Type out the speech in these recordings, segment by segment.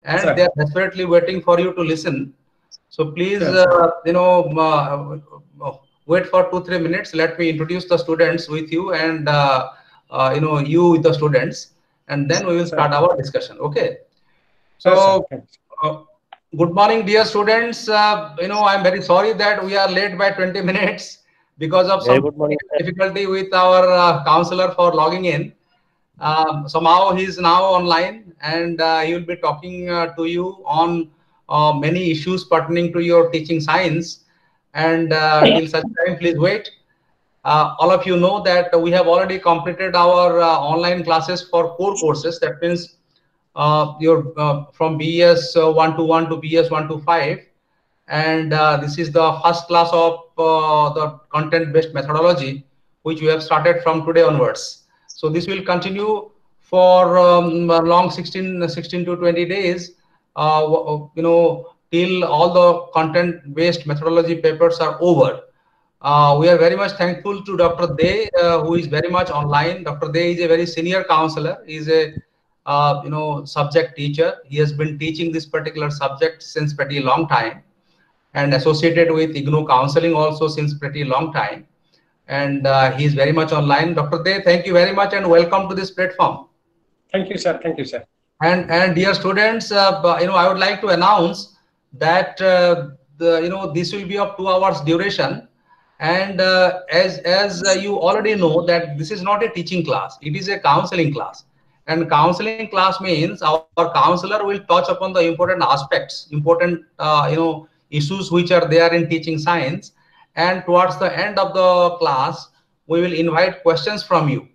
and they are desperately waiting for you to listen. So please, wait for 2-3 minutes. Let me introduce the students with you, and you with the students, and then we will start our discussion. Okay. So, good morning, dear students. I'm very sorry that we are late by 20 minutes because of some difficulty with our counselor for logging in. Somehow he is now online, and he will be talking to you on many issues pertaining to your teaching science. And till such time, please wait. All of you know that we have already completed our online classes for core courses. That means from BS 1 to BS 1 to 5, and this is the first class of the content-based methodology, which we have started from today onwards. So this will continue for long 16 to 20 days, till all the content-based methodology papers are over. We are very much thankful to Dr. Dey, who is very much online. Dr. Dey is a very senior counselor. He is a subject teacher. He has been teaching this particular subject since pretty long time, and associated with IGNOU counseling also since pretty long time. And he is very much online. Dr. Dey, thank you very much and welcome to this platform. Thank you, sir. Thank you, sir. And dear students, I would like to announce that this will be of 2 hours duration. And as you already know that this is not a teaching class, it is a counseling class. And counseling class means our counselor will touch upon the important aspects, important issues which are there in teaching science. And towards the end of the class, we will invite questions from you.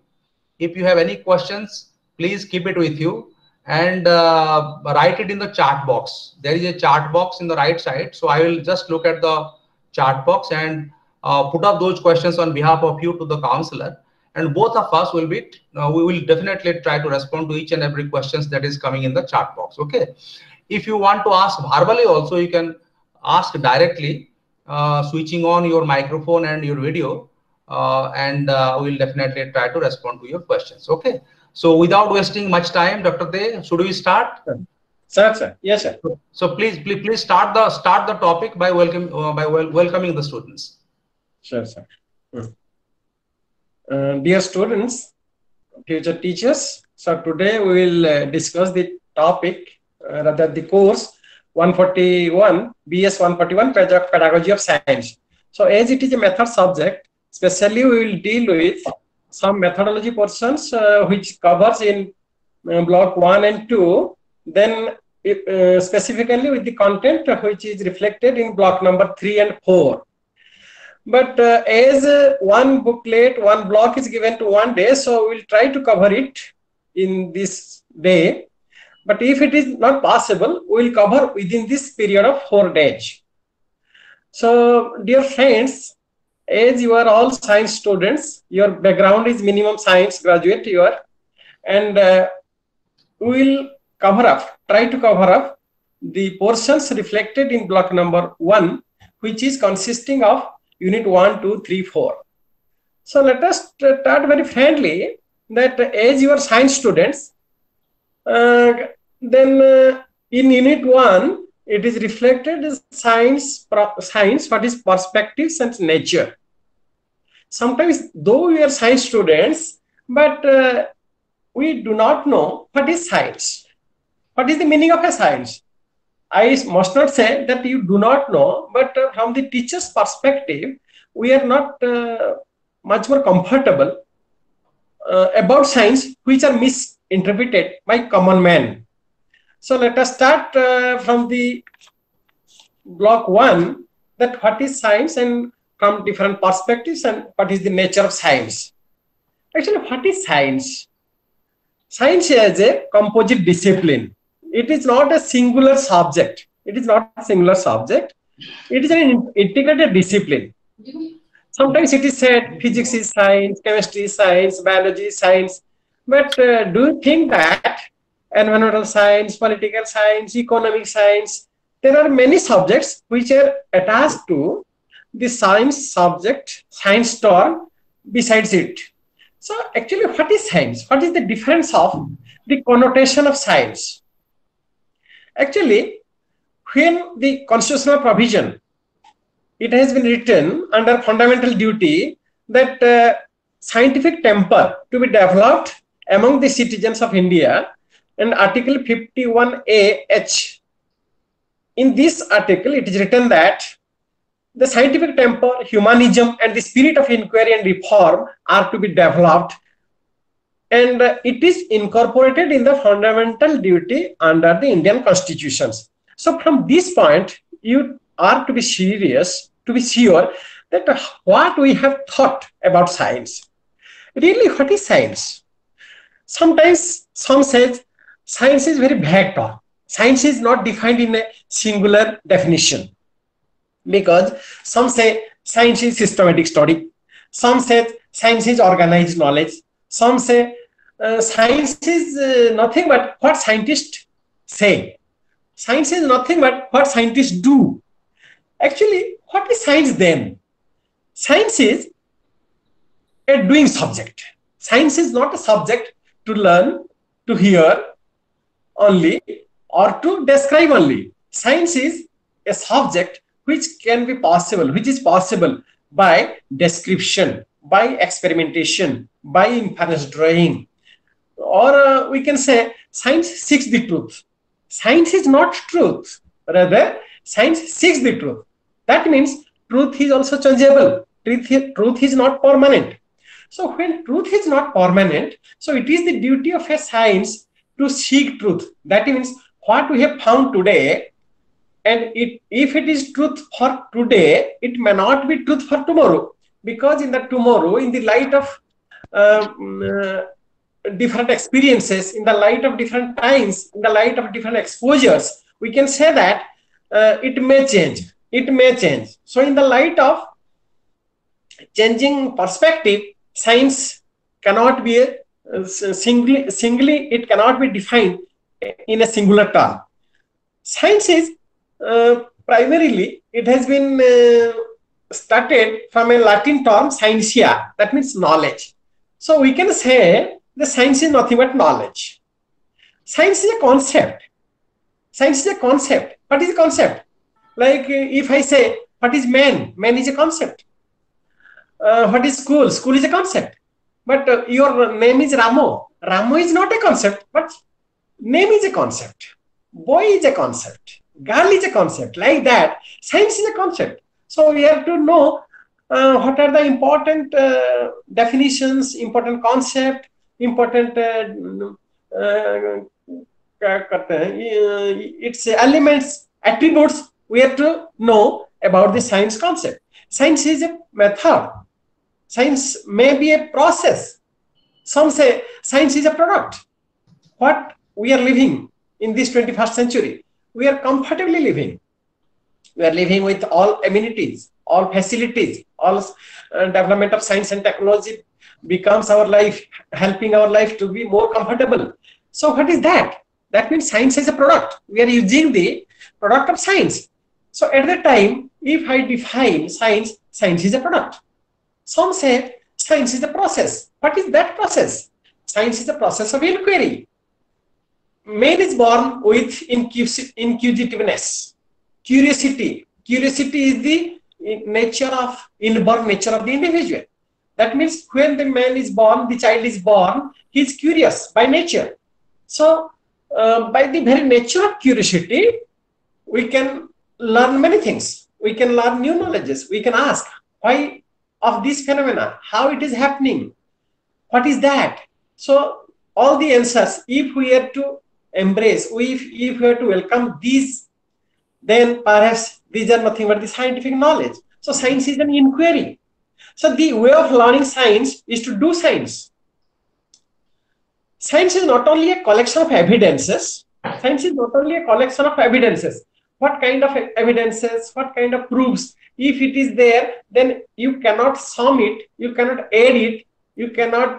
If you have any questions, please keep it with you and write it in the chat box. There is a chat box in the right side. So I will just look at the chat box and put up those questions on behalf of you to the counselor, and both of us will be we will definitely try to respond to each and every questions that is coming in the chat box. Okay, if you want to ask verbally also, you can ask directly, switching on your microphone and your video, and we will definitely try to respond to your questions. Okay, so without wasting much time, Dr. Dey, should we start? Sir. Yes, sir. So please start the topic by welcoming the students. Sure, sir. Dear students, future teachers, so today we will discuss the topic, rather the course 141, BS 141, Pedagogy of Science. So as it is a method subject, especially we will deal with some methodology portions which covers in block 1 and 2, then specifically with the content which is reflected in block number 3 and 4. But as one booklet, one block is given to one day, so we'll try to cover it in this day. But if it is not possible, we'll cover within this period of 4 days. So, dear friends, as you are all science students, your background is minimum science graduate you are, and we'll try to cover up the portions reflected in block number 1, which is consisting of Unit 1, 2, 3, 4. So let us start very friendly that as you are science students, then in Unit 1, it is reflected as science, what is perspectives and nature. Sometimes, though we are science students, but we do not know what is science. What is the meaning of a science? I must not say that you do not know, but from the teacher's perspective, we are not much more comfortable about science, which are misinterpreted by common man. So let us start from the block 1, that what is science and from different perspectives and what is the nature of science. Actually, what is science? Science is a composite discipline. It is not a singular subject. It is not a singular subject. It is an integrated discipline. Sometimes it is said physics is science, chemistry is science, biology is science. But do you think that environmental science, political science, economic science, there are many subjects which are attached to the science subject, science term besides it. So actually, what is science? What is the difference of the connotation of science? Actually, when the constitutional provision, it has been written under fundamental duty that scientific temper to be developed among the citizens of India, and Article 51A(h). In this article, it is written that the scientific temper, humanism, and the spirit of inquiry and reform are to be developed, and it is incorporated in the fundamental duty under the Indian constitutions. So from this point, you are to be serious, to be sure that what we have thought about science. Really, what is science? Sometimes some says science is very vague term. Science is not defined in a singular definition, because some say science is systematic study, some say science is organized knowledge, some say science is nothing but what scientists say. Science is nothing but what scientists do. Actually, what is science then? Science is a doing subject. Science is not a subject to learn, to hear only, or to describe only. Science is a subject which can be possible, which is possible by description, by experimentation, by inference drawing, or we can say science seeks the truth. Science is not truth, rather science seeks the truth. That means truth is also changeable. Truth is not permanent. So when truth is not permanent, so it is the duty of a science to seek truth. That means what we have found today, and if it is truth for today, it may not be truth for tomorrow, because in the tomorrow, in the light of different experiences, in the light of different times, in the light of different exposures, we can say that it may change. It may change. So in the light of changing perspective, science cannot be singly, it cannot be defined in a singular term. Science is primarily, it has been started from a Latin term scientia, that means knowledge. So we can say the science is nothing but knowledge. Science is a concept. Science is a concept. What is a concept? Like if I say, what is man? Man is a concept. What is school? School is a concept. But your name is Ramo. Ramo is not a concept, but name is a concept. Boy is a concept. Girl is a concept. Like that, science is a concept. So we have to know what are the important definitions, important concept, important its elements, attributes. We have to know about the science concept. Science is a method. Science may be a process. Some say science is a product. What we are living in this 21st century, we are comfortably living. We are living with all amenities, all facilities, all development of science and technology becomes our life, helping our life to be more comfortable. So what is that? That means science is a product. We are using the product of science. So at the time, if I define science, science is a product. Some say science is a process. What is that process? Science is a process of inquiry. Man is born with inquisitiveness, curiosity. Curiosity is the inborn nature of the individual. That means when the man is born, the child is born, he is curious by nature. So by the very nature of curiosity, we can learn many things. We can learn new knowledges. We can ask why of this phenomena, how it is happening, what is that? So all the answers, if we are to embrace, if we are to welcome these, then perhaps these are nothing but the scientific knowledge. So science is an inquiry. So the way of learning science is to do science. Science is not only a collection of evidences. Science is not only a collection of evidences. What kind of evidences, what kind of proofs? If it is there, then you cannot sum it, you cannot add it, you cannot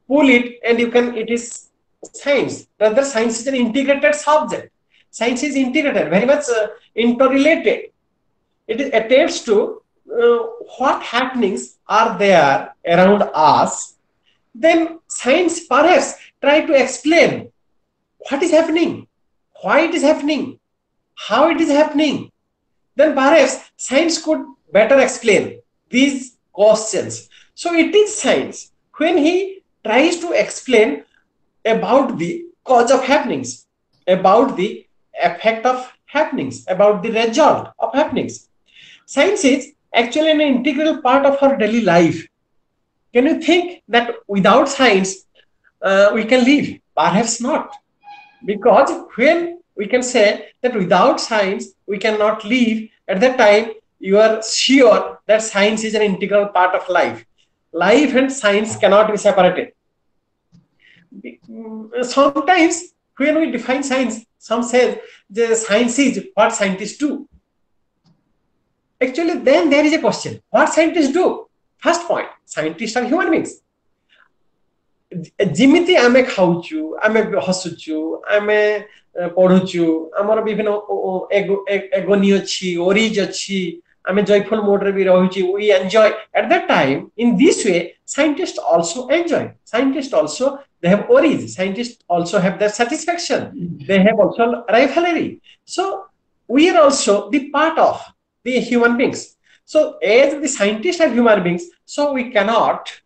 pull it, and you can, it is science. Rather, science is an integrated subject. Science is integrated, very much interrelated. It attends to what happenings are there around us. Then science perhaps try to explain what is happening, why it is happening, how it is happening, then perhaps science could better explain these questions. So it is science when he tries to explain about the cause of happenings, about the effect of happenings, about the result of happenings. Science is actually an integral part of our daily life. Can you think that without science we can live? Perhaps not. Because when we can say that without science we cannot live, at that time you are sure that science is an integral part of life. Life and science cannot be separated. Sometimes when we define science, some say the science is what scientists do. Actually, then there is a question: what scientists do? First point: scientists are human beings. जिमिति आमे खाउछु आमे हसुछु आमे पढुछु हमर विभिन्न agony अछि ओरिज अछि आमे जयफुल mode रे भी रहउछि we enjoy at that time in this way scientists also enjoy, scientists also they have oris, scientists also have their satisfaction, they have also rivalry. So we are also the part of the human beings. So as the scientists are human beings, so we cannot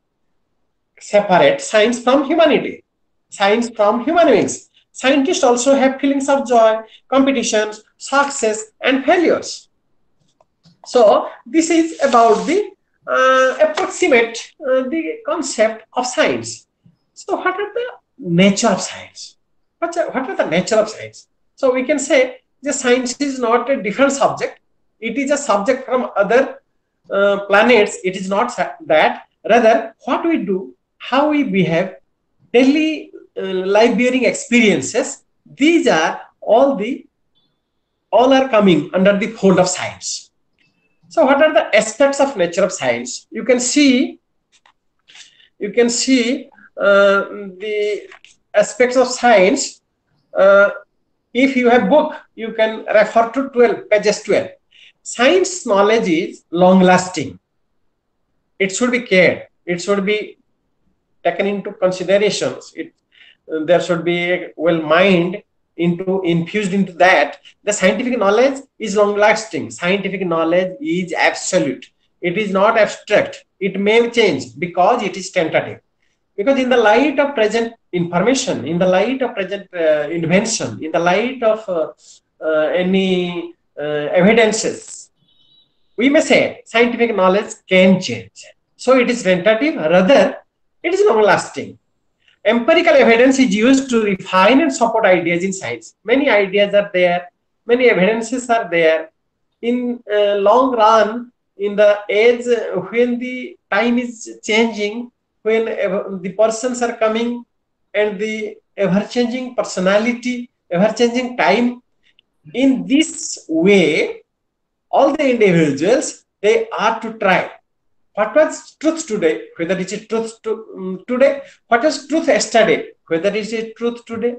separate science from humanity, science from human beings. Scientists also have feelings of joy, competitions, success, and failures. So this is about the approximate the concept of science. So what are the nature of science? What are the nature of science? So we can say the science is not a different subject. It is a subject from other planets. It is not that. Rather, what we do, how we behave, daily life-bearing experiences, these are all are coming under the fold of science. So what are the aspects of nature of science? You can see the aspects of science. If you have book, you can refer to 12 pages 12. Science knowledge is long lasting. It should be cared. It should be taken into considerations. There should be a well mind infused into that. The scientific knowledge is long lasting. Scientific knowledge is absolute. It is not abstract. It may change because it is tentative. Because in the light of present information, in the light of present invention, in the light of any evidences, we may say scientific knowledge can change. So it is tentative, rather it is long lasting. Empirical evidence is used to refine and support ideas in science. Many ideas are there, many evidences are there. In long run, in the age when the time is changing, when the persons are coming and the ever-changing personality, ever-changing time, in this way, all the individuals, they are to try. What was truth today? Whether it is truth today, what was truth yesterday? Whether it is truth today,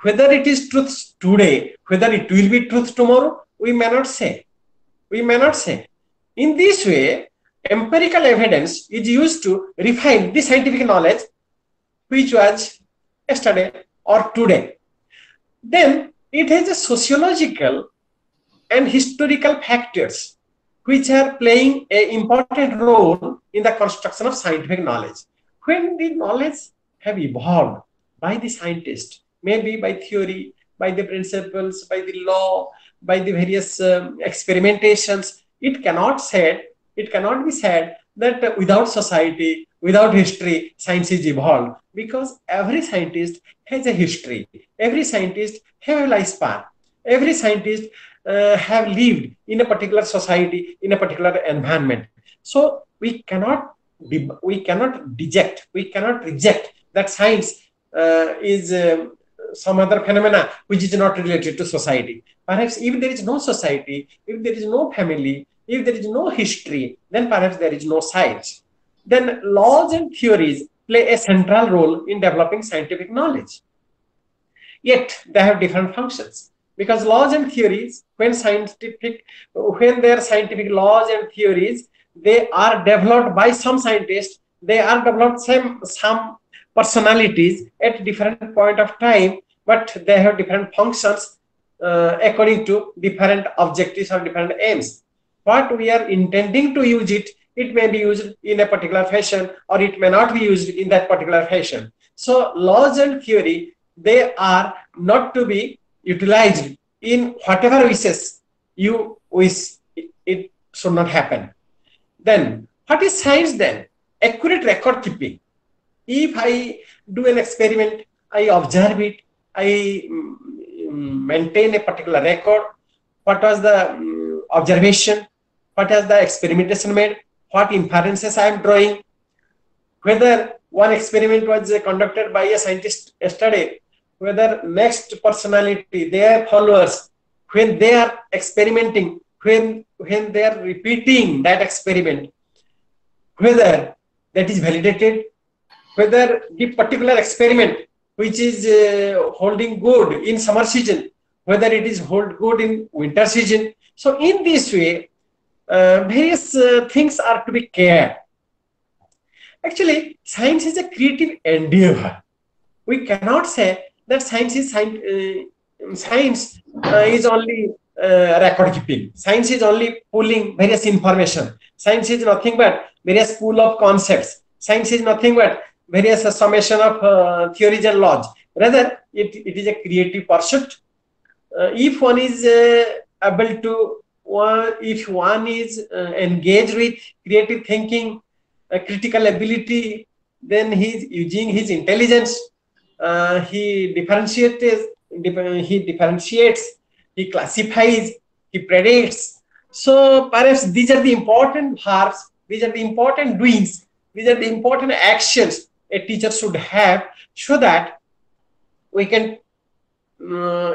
whether it is truth today, whether it will be truth tomorrow, we may not say. We may not say. In this way, empirical evidence is used to refine the scientific knowledge which was yesterday or today. Then it has a sociological and historical factors which are playing an important role in the construction of scientific knowledge. When the knowledge have evolved by the scientist, maybe by theory, by the principles, by the law, by the various experimentations, it cannot be said that without society, without history, science is evolved, because every scientist has a history, every scientist has a lifespan, every scientist have lived in a particular society, in a particular environment. So we cannot reject that science is some other phenomena which is not related to society. Perhaps if there is no society, if there is no family, if there is no history, then perhaps there is no science. Then laws and theories play a central role in developing scientific knowledge. Yet they have different functions. Because laws and theories, when there are scientific laws and theories, they are developed by some scientists, they are developed some personalities at different point of time, but they have different functions according to different objectives or different aims. What we are intending to use it, it may be used in a particular fashion or it may not be used in that particular fashion. So laws and theory, they are not to be utilized in whatever wishes you wish it should not happen. Then what is science then? Accurate record keeping. If I do an experiment, I observe it, I maintain a particular record, what was the observation, what has the experimentation made, what inferences I am drawing, whether one experiment was conducted by a scientist yesterday, whether next personality, their followers, when they are experimenting, when they are repeating that experiment, whether that is validated, whether the particular experiment which is holding good in summer season, whether it is hold good in winter season. So in this way, various things are to be cared. Actually, science is a creative endeavor. We cannot say that science is only record keeping. Science is only pulling various information. Science is nothing but various pool of concepts. Science is nothing but various summation of theories and laws. Rather, it is a creative pursuit. If one is able to, if one is engaged with creative thinking, critical ability, then he is using his intelligence. He differentiates, he classifies, he predicts. So perhaps these are the important verbs, these are the important doings, these are the important actions a teacher should have, so that we can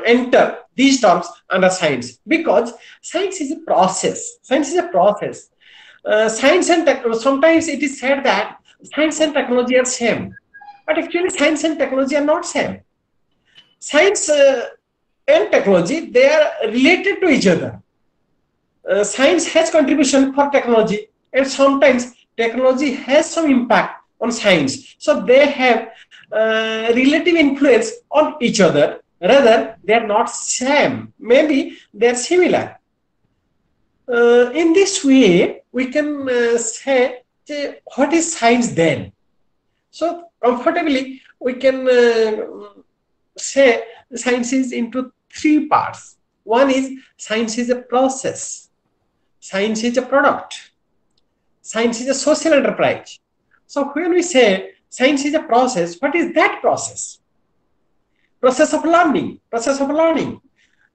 enter these terms under science. Because science is a process. Science is a process. Science and sometimes it is said that science and technology are same, but actually science and technology are not same. Science and technology, they are related to each other. Science has contribution for technology, and sometimes technology has some impact on science. So they have relative influence on each other. Rather, they are not same. Maybe they are similar. In this way, we can say, what is science then? So comfortably, we can say science is into three parts. One is science is a process. Science is a product. Science is a social enterprise. So when we say science is a process, what is that process? Process of learning, process of learning.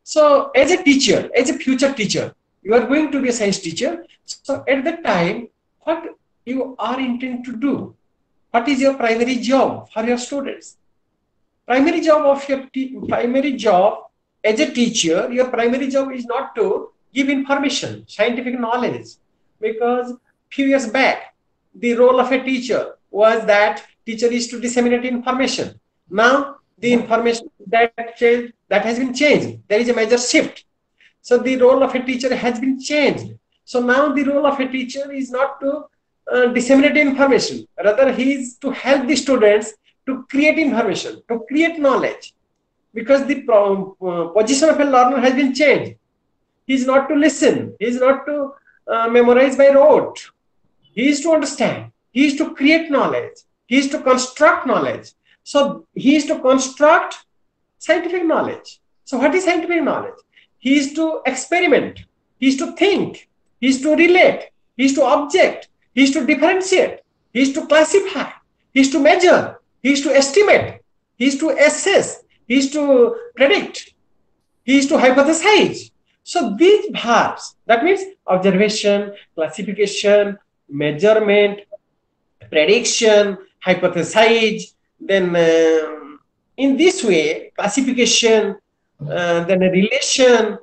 So as a teacher, as a future teacher, you are going to be a science teacher. So at that time, what you are intended to do? What is your primary job for your students? Primary job of your primary job as a teacher, your primary job is not to give information, scientific knowledge, because few years back, the role of a teacher was that teacher is to disseminate information. Now, the information that has been changed. There is a major shift. So the role of a teacher has been changed. So now the role of a teacher is not to disseminate information. Rather, he is to help the students to create information, to create knowledge. Because the position of a learner has been changed. He is not to listen. He is not to memorize by rote. He is to understand. He is to create knowledge. He is to construct knowledge. So he is to construct scientific knowledge. So what is scientific knowledge? He is to experiment. He is to think. He is to relate. He is to object. He is to differentiate. He is to classify. He is to measure. He is to estimate. He is to assess. He is to predict. He is to hypothesize. So these verbs, that means observation, classification, measurement, prediction, hypothesize, then in this way, classification, then a relation,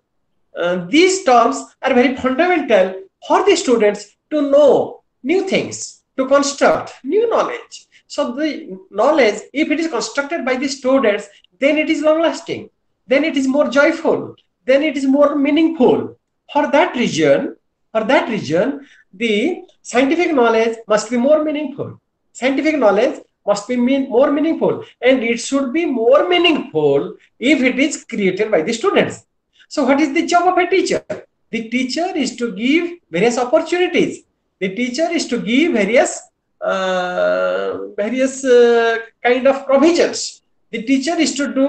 these terms are very fundamental for the students to know new things, to construct new knowledge. So the knowledge, if it is constructed by the students, then it is long-lasting, then it is more joyful, then it is more meaningful. For that reason, the scientific knowledge must be more meaningful. Scientific knowledge must be more meaningful, and it should be more meaningful if it is created by the students. So what is the job of a teacher? The teacher is to give various opportunities. The teacher is to give various kind of provisions. The teacher is to do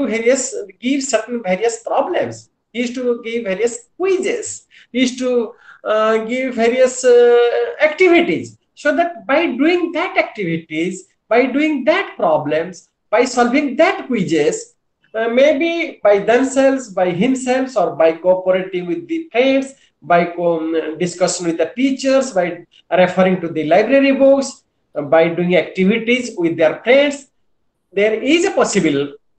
give certain various problems. He is to give various quizzes. He is to give various activities. So that by doing that activities, by doing that problems, by solving that quizzes, maybe by themselves, by himself, or by cooperating with the friends, by discussion with the teachers, by referring to the library books, by doing activities with their friends, there is a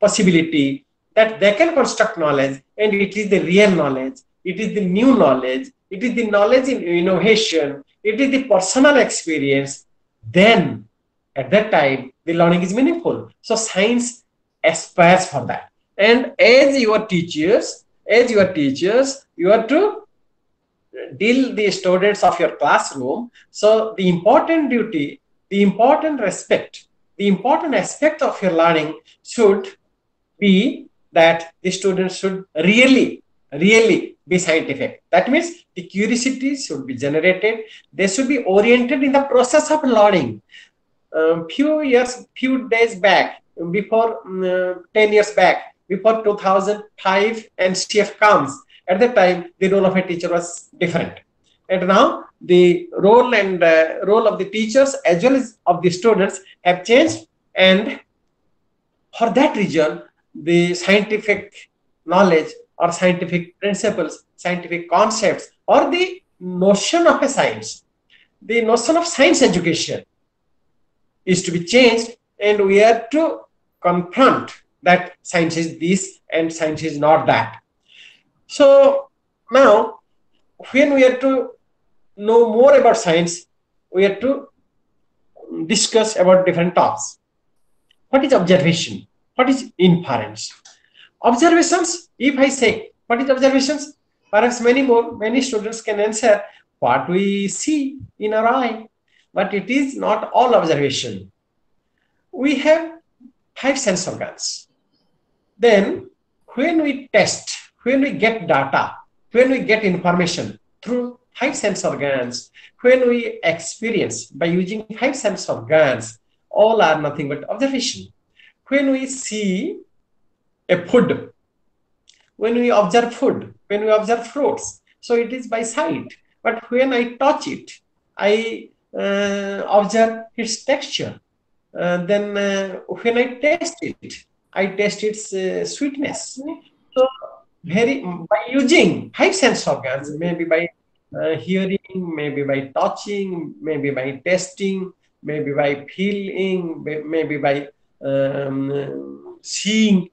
possibility that they can construct knowledge, and it is the real knowledge, it is the new knowledge, it is the knowledge in innovation, it is the personal experience. Then at that time the learning is meaningful. So science aspires for that. And as your teachers, you are to deal the students of your classroom. So the important duty, the important respect, the important aspect of your learning should be that the students should really be scientific. That means the curiosity should be generated. They should be oriented in the process of learning. Few days back, before 10 years back, before 2005 NCF comes, at that time the role of a teacher was different, and now the role of the teachers as well as of the students have changed. And for that reason, the scientific knowledge or scientific principles, scientific concepts, or the notion of a science, the notion of science education is to be changed, and we are to confront that science is this and science is not that. So now, when we are to know more about science, we are to discuss about different topics. What is observation? What is inference? Observations, if I say, what is observations? Perhaps many students can answer, what we see in our eye. But it is not all observation. We have 5 sense organs. Then when we test, when we get data, when we get information through 5 sense organs, when we experience by using 5 sense organs, all are nothing but observation. When we see a food, when we observe food, when we observe fruits, so it is by sight. But when I touch it, I observe its texture. Then when I taste it, I taste its sweetness. So by using 5 sense organs, maybe by hearing, maybe by touching, maybe by tasting, maybe by feeling, maybe by seeing.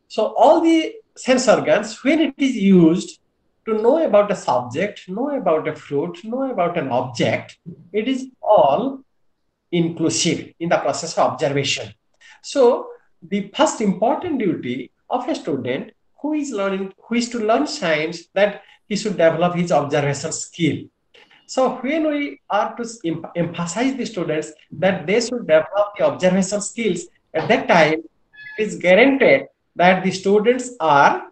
So all the sense organs, when it is used to know about a subject, know about a fruit, know about an object, it is all inclusive in the process of observation. So the first important duty of a student who is to learn science, that he should develop his observation skill. So when we are to emphasize the students that they should develop the observation skills, at that time it is guaranteed that the students are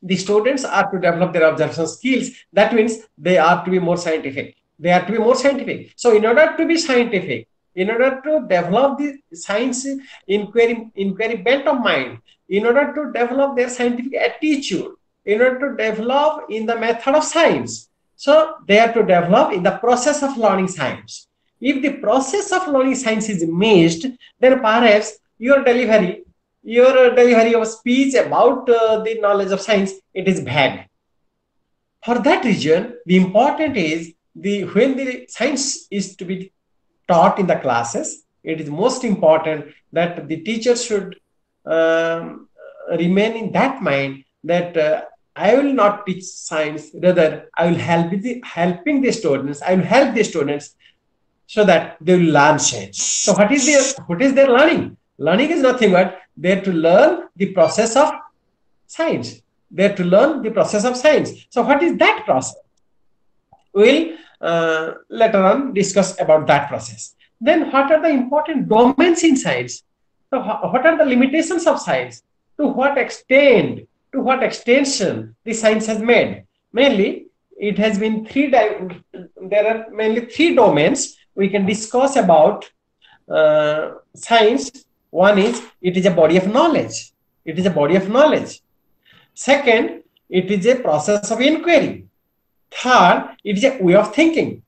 to develop their observation skills. That means they are to be more scientific. They are to be more scientific. So in order to be scientific, in order to develop the science inquiry bent of mind, in order to develop their scientific attitude, in order to develop in the method of science, so they are to develop in the process of learning science. If the process of learning science is missed, then perhaps your delivery of speech about the knowledge of science, it is bad. For that reason, the important is when the science is to be taught in the classes, it is most important that the teacher should remain in that mind that I will not teach science, rather I will help the students so that they will learn science. So what is their learning? Learning is nothing but they are to learn the process of science. They are to learn the process of science. So what is that process? We'll later on discuss about that process. Then what are the important domains in science? So what are the limitations of science? To what extent to what extension the science has made. Mainly, it has been there are mainly three domains we can discuss about science. One is, it is a body of knowledge. It is a body of knowledge. Second, it is a process of inquiry. Third, it is a way of thinking.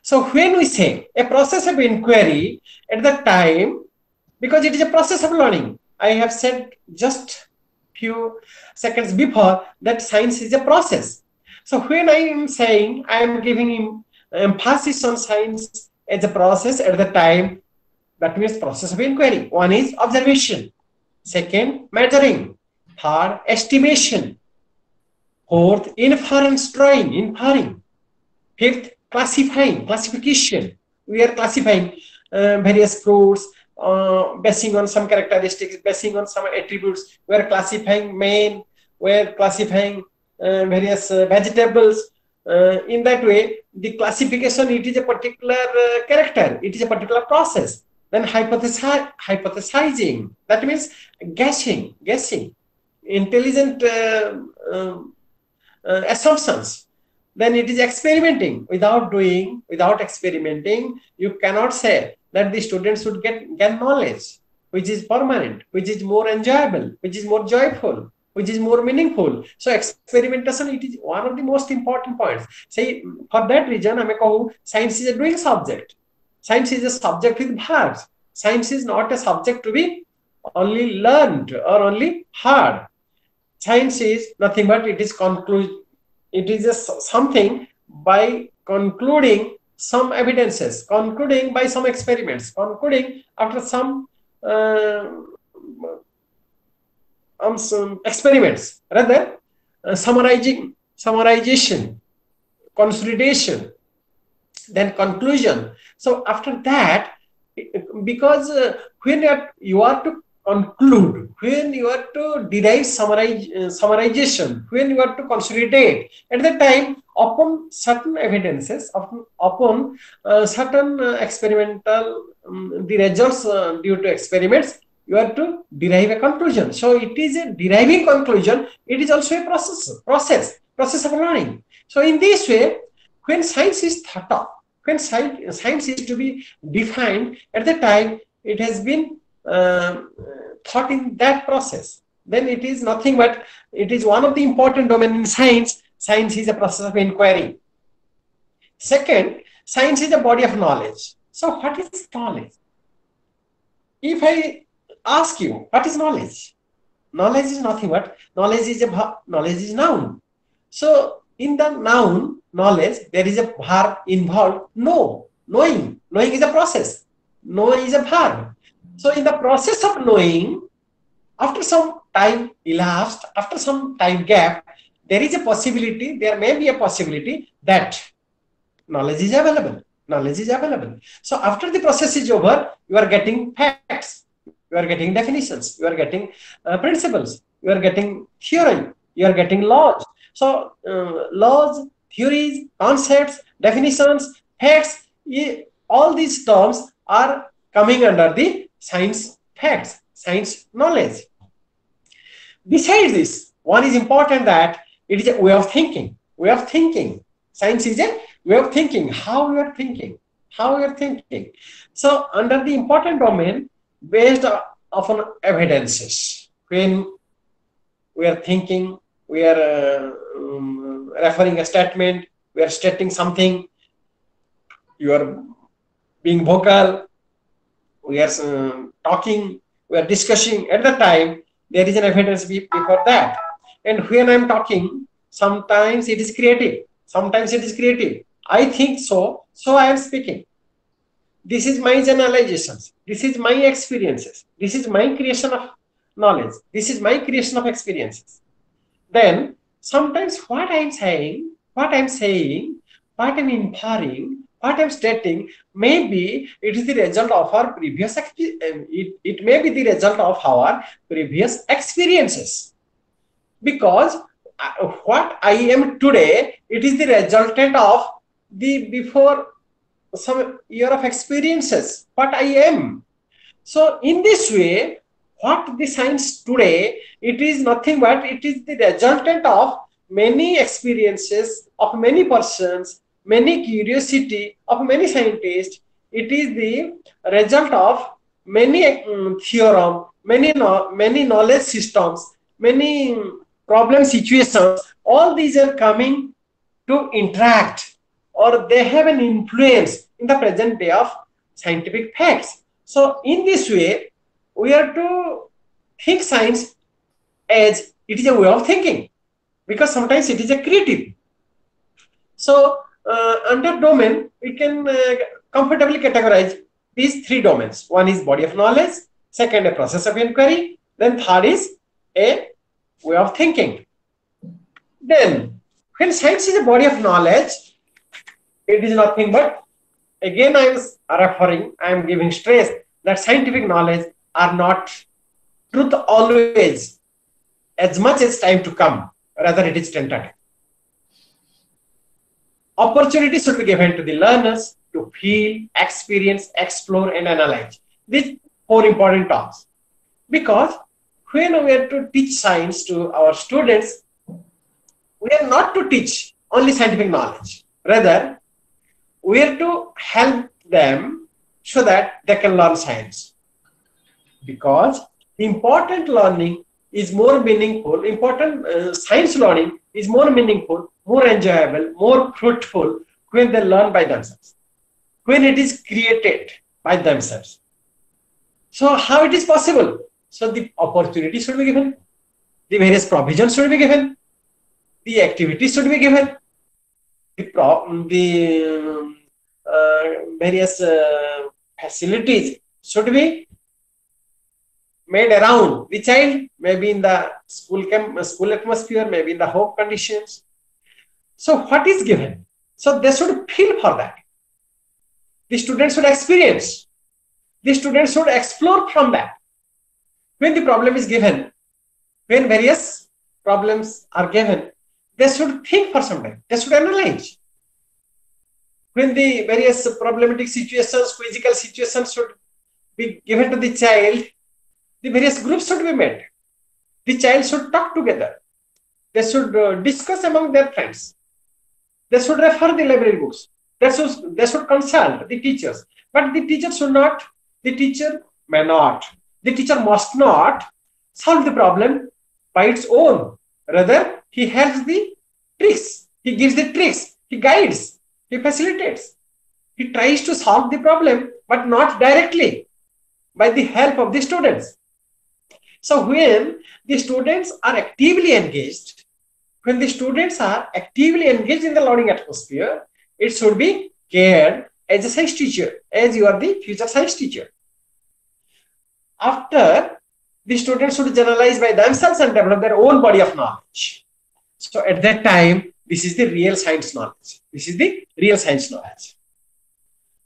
So when we say a process of inquiry, at the time, because it is a process of learning, I have said just few seconds before that science is a process. So when I am saying, I am giving emphasis on science as a process at the time, that means process of inquiry. One is observation. Second, measuring. Third, estimation. Fourth, inference drawing, inferring. Fifth, classifying, classification. We are classifying various fruits, basing on some characteristics, basing on some attributes. We are classifying main, we are classifying various vegetables. In that way, the classification, it is a particular character, it is a particular process. Then hypothesizing, that means guessing, intelligent assumptions. Then it is experimenting. Without experimenting, you cannot say that the students should gain knowledge, which is permanent, which is more enjoyable, which is more joyful, which is more meaningful. So experimentation, it is one of the most important points. Say, for that reason, I may call science is a doing subject. Science is a subject with verbs. Science is not a subject to be only learned or only heard. Science is nothing but it is just something by concluding some evidences, concluding by some experiments, concluding after some experiments, rather summarization, consolidation, then conclusion. So after that, because when you are to conclude, when you are to derive summarization, when you are to consolidate, at the time, upon certain evidences, upon certain experimental, the results due to experiments, you are to derive a conclusion. So it is a deriving conclusion. It is also a process of learning. So in this way, when science is thought of, when science is to be defined, at the time it has been thought in that process. Then it is nothing but it is one of the important domains in science. Science is a process of inquiry. Second, science is a body of knowledge. So what is knowledge? If I ask you, what is knowledge? Knowledge is nothing but knowledge is noun. So in the noun knowledge, there is a verb involved, know, knowing. Knowing is a process. Know is a verb. So in the process of knowing, after some time elapsed, after some time gap, there is a possibility, there may be a possibility that knowledge is available. Knowledge is available. So after the process is over, you are getting facts, you are getting definitions, you are getting principles, you are getting theory, you are getting laws. So laws, theories, concepts, definitions, facts, all these terms are coming under the science facts, science knowledge. Besides this, one is important that it is a way of thinking. Way of thinking. Science is a way of thinking. How you are thinking. How you are thinking. So under the important domain, based upon evidences, when we are thinking, we are referring a statement, we are stating something, you are being vocal, we are talking, we are discussing. At the time, there is an evidence before that. And when I am talking, sometimes it is creative, sometimes it is creative. I think so, so I am speaking. This is my generalizations, this is my experiences, this is my creation of knowledge, this is my creation of experiences. Then sometimes what I am saying, what I am inferring, what I am stating, maybe it is the result of our previous it may be the result of our previous experiences. Because what I am today, it is the resultant of the before some year of experiences, what I am. So in this way, what the science today, it is nothing but it is the resultant of many experiences of many persons, many curiosity of many scientists. It is the result of many theorem, many knowledge systems, many problem situations. All these are coming to interact, or they have an influence in the present day of scientific facts. So in this way, we are to think science as it is a way of thinking, because sometimes it is a creative. So under domain, we can comfortably categorize these three domains. One is body of knowledge, second a process of inquiry, then third is a way of thinking. Then when science is a body of knowledge, it is nothing but, again I am giving stress that scientific knowledge are not truth always, as much as time to come, rather it is tentative. Opportunity should be given to the learners to feel, experience, explore, and analyze. These four important terms. Because when we are to teach science to our students, we are not to teach only scientific knowledge. Rather, we are to help them so that they can learn science. Because the important learning is more meaningful, science learning is more meaningful, more enjoyable, more fruitful when they learn by themselves, when it is created by themselves. So how it is possible? So the opportunity should be given, the various provisions should be given, the activities should be given, the various facilities should be made around the child, maybe in the school atmosphere, maybe in the home conditions. So what is given? So they should feel for that. The students should experience. The students should explore from that. When the problem is given, when various problems are given, they should think for some time. They should analyze. When the various problematic situations, physical situations should be given to the child, the various groups should be made. The child should talk together. They should discuss among their friends. They should refer the library books. They should consult the teachers. But the teacher should not, the teacher may not, the teacher must not solve the problem by its own. Rather, he helps the tricks. He gives the tricks. He guides. He facilitates. He tries to solve the problem, but not directly, by the help of the students. So when the students are actively engaged, when the students are actively engaged in the learning atmosphere, it should be cared as a science teacher, as you are the future science teacher. After, the students should generalize by themselves and develop their own body of knowledge. So at that time, this is the real science knowledge. This is the real science knowledge.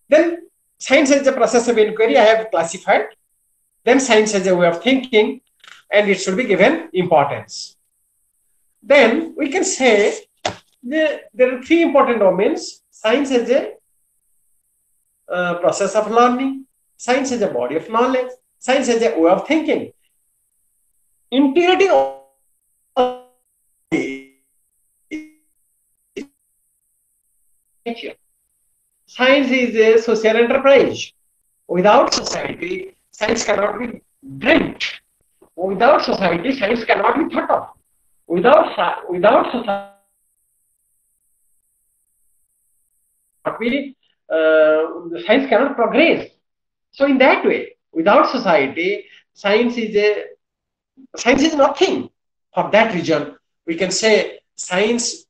Then science as a process of inquiry, I have classified. Then science as a way of thinking, and it should be given importance. Then we can say there are three important domains: science as a process of learning, science as a body of knowledge, science as a way of thinking. Integrating science is a social enterprise. Without society, science cannot be dreamt. Without society, science cannot be thought of. Without society, science cannot progress. So in that way, without society, science is nothing. For that reason, we can say science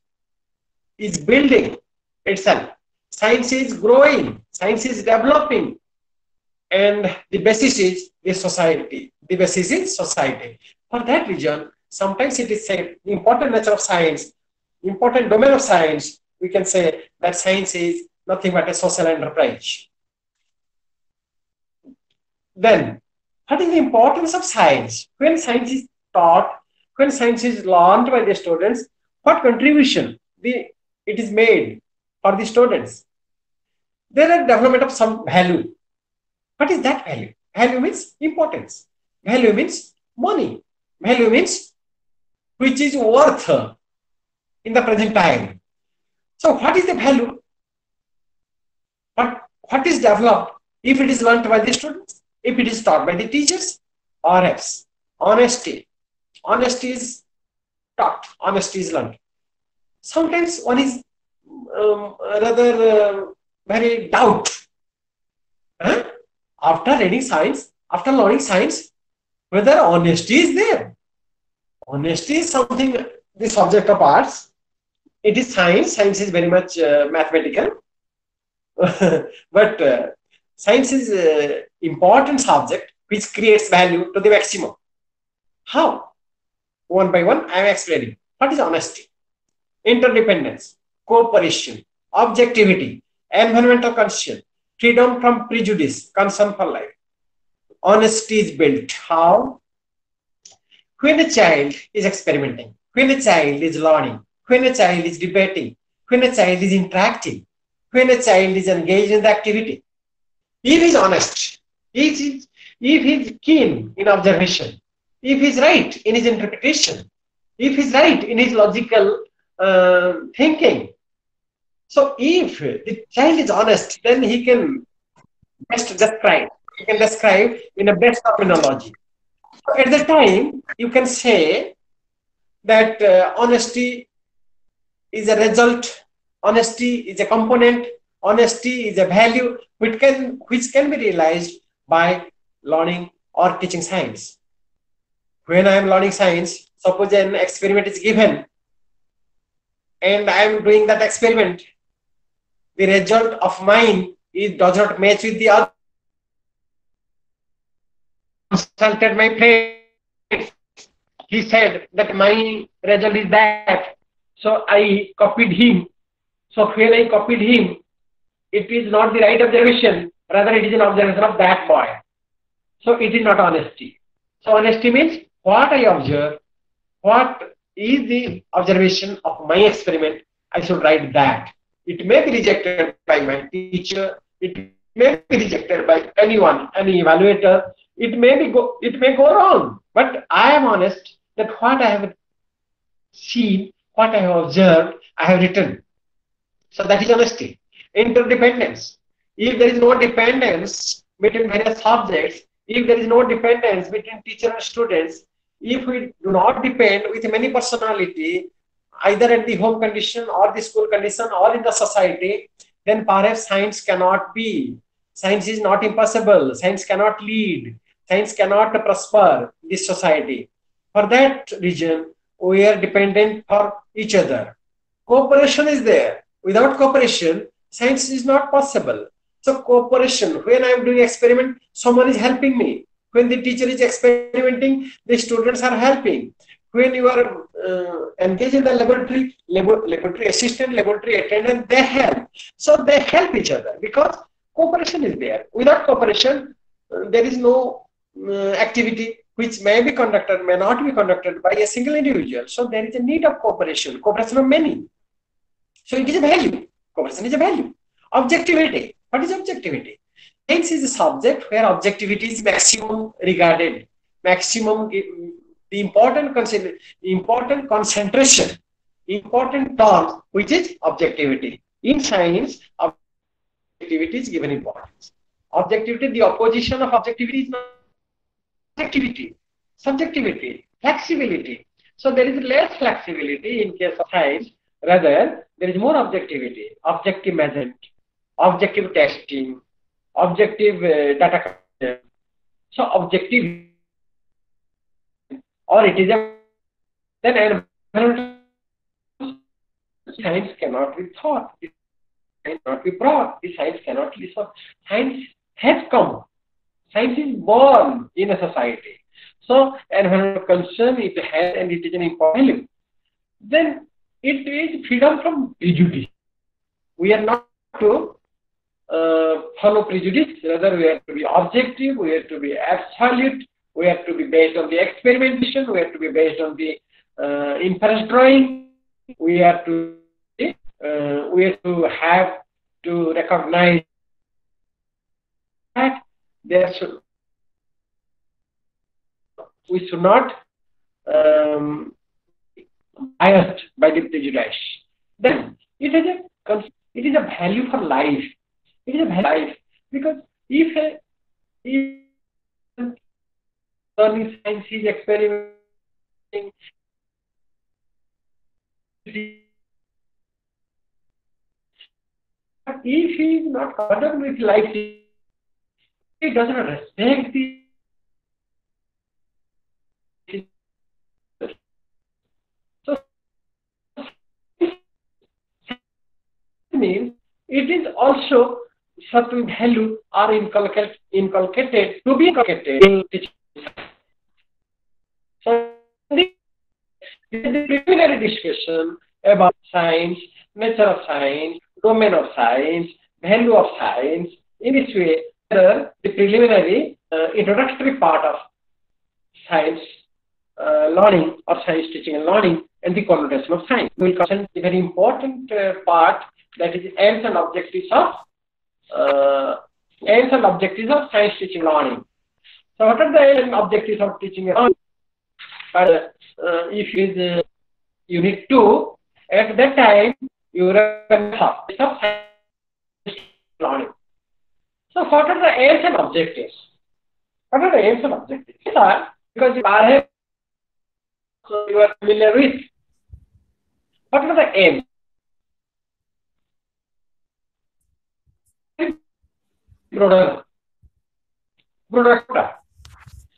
is building itself. Science is growing. Science is developing. And the basis is the society. The basis is society. For that reason, sometimes it is said the important nature of science, important domain of science, we can say that science is nothing but a social enterprise. Then, what is the importance of science? When science is taught, when science is learned by the students, what contribution it is made for the students? There is development of some value. What is that value? Value means importance. Value means money. Value means which is worth in the present time. So what is the value? What is developed if it is learned by the students, if it is taught by the teachers, or else honesty. Honesty is taught, honesty is learned. Sometimes one is rather very doubt. Huh? After reading science, after learning science, whether honesty is there. Honesty is something, the subject of arts. It is science. Science is very much mathematical. But science is an important subject which creates value to the maximum. How? One by one, I am explaining. What is honesty? Interdependence, cooperation, objectivity, environmental conscience, freedom from prejudice, concern for life. Honesty is built. How? When a child is experimenting, when a child is learning, when a child is debating, when a child is interacting, when a child is engaged in the activity, if he is honest, if he is keen in observation, if he is right in his interpretation, if he is right in his logical thinking. So if the child is honest, then he can best describe. He can describe in a best terminology. So at the time, you can say that honesty is a result, honesty is a component, honesty is a value which can be realized by learning or teaching science. When I am learning science, suppose an experiment is given and I am doing that experiment, the result of mine does not match with the other. Consulted my friend. He said that my result is that. So I copied him. So when I copied him, it is not the right observation. Rather, it is an observation of that boy. So it is not honesty. So honesty means what I observe, what is the observation of my experiment, I should write that. It may be rejected by my teacher. It may be rejected by anyone, any evaluator. It may go wrong. But I am honest that what I have seen, what I have observed, I have written. So that is honesty. Interdependence. If there is no dependence between various subjects, if there is no dependence between teacher and students, if we do not depend with many personality, either at the home condition or the school condition or in the society, then perhaps science cannot be. Science is not impossible. Science cannot lead. Science cannot prosper this society. For that reason, we are dependent for each other. Cooperation is there. Without cooperation, science is not possible. So cooperation, when I am doing experiment, someone is helping me. When the teacher is experimenting, the students are helping. When you are engaged in the laboratory assistant, laboratory attendant, they help. So they help each other because cooperation is there. Without cooperation, there is no activity which may be conducted, may not be conducted by a single individual. So there is a need of cooperation of many. So it is a value. Cooperation is a value. Objectivity. What is objectivity? Science is a subject where objectivity is maximum regarded. Maximum, the important concentration, important term, which is objectivity. In science, objectivity is given importance. Objectivity, the opposition of objectivity is not objectivity, subjectivity, flexibility. So there is less flexibility in case of science. Rather, there is more objectivity, objective measurement, objective testing, objective data collection. So objective, or it is a then science cannot be thought, it cannot be brought, the science cannot be solved. Science has come. Science is born in a society. So environmental concern it has and it is an important value. Then it is freedom from prejudice. We are not to follow prejudice, rather we have to be objective, we have to be absolute, we have to be based on the experimentation, we have to be based on the inference drawing, we have to have to recognize that there should we should not be biased by the prejudice. Then it is a value for life. It is a value for life because if learning science is experimenting, but if he is not comfortable with life, he does not respect the. So means it is also certain value are inculcated to be inculcated in teaching. So this is the preliminary discussion about science, nature of science, domain of science, value of science. In this way, the preliminary introductory part of science learning or science teaching and learning and the connotation of science. We will concentrate a very important part, that is aims and objectives of science teaching and learning. So what are the aims and objectives of teaching and learning? If it is unit 2, at that time you reference of science learning. So what are the aims and objectives? What are the aims and objectives? These are, because you are familiar with. What are the aims? Broader.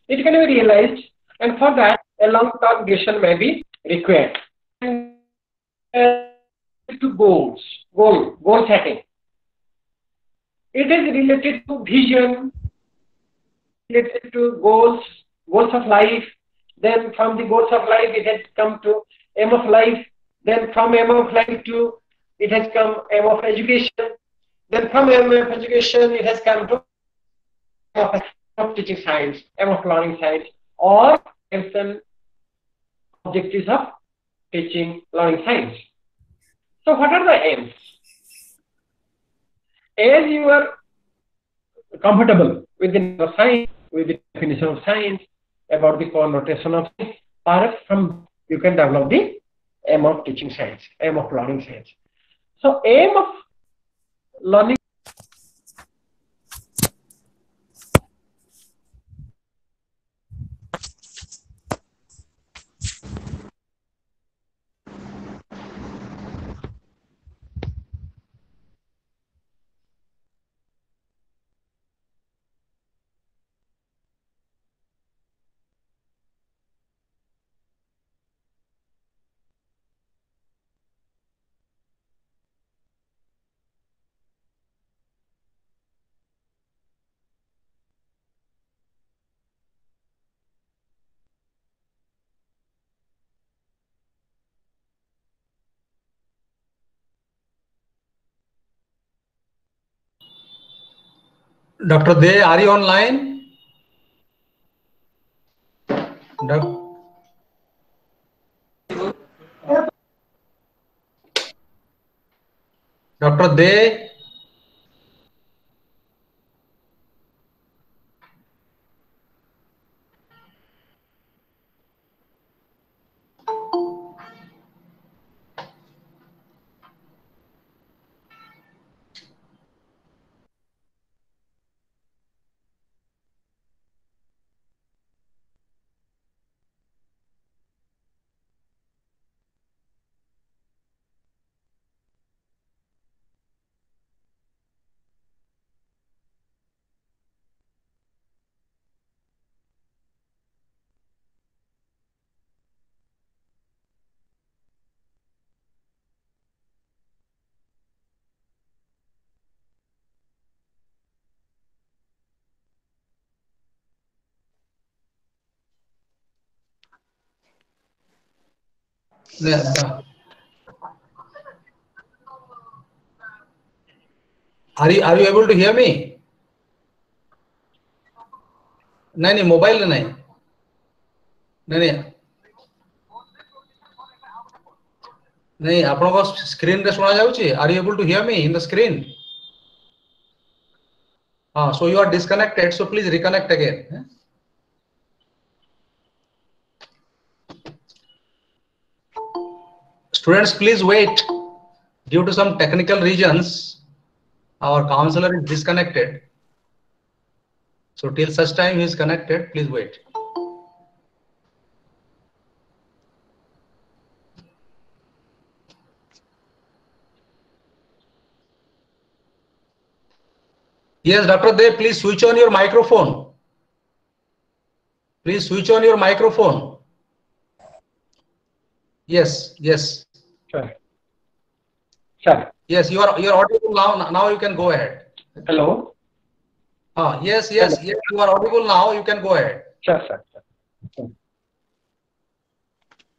It can be realized, and for that a long-term vision may be required. To goal setting. It is related to vision, related to goals of life. Then from the goals of life, it has come to aim of life. Then from aim of life to it has come aim of education. Then from aim of education, it has come to aim of teaching science, aim of learning science, or aims and objectives of teaching learning science. So what are the aims? As you are comfortable with the name of science, with the definition of science, about the connotation of science, perhaps from you can develop the aim of teaching science, aim of learning science. So aim of learning. Dr. De, are you online? Dr. De? Are you able to hear me? नहीं mobile नहीं नहीं नहीं आपको screen रे सुना जाउची. Are you able to hear me in the screen? So you are disconnected, so please reconnect again. Students, please wait. Due to some technical reasons, our counselor is disconnected. So till such time he is connected, please wait. Yes, Dr. Dev, please switch on your microphone. Please switch on your microphone. Yes, yes. Sure. Sure. Yes, you're audible now. Now you can go ahead. Hello. Yes, yes, yes. You are audible now. You can go ahead. Sure, sir.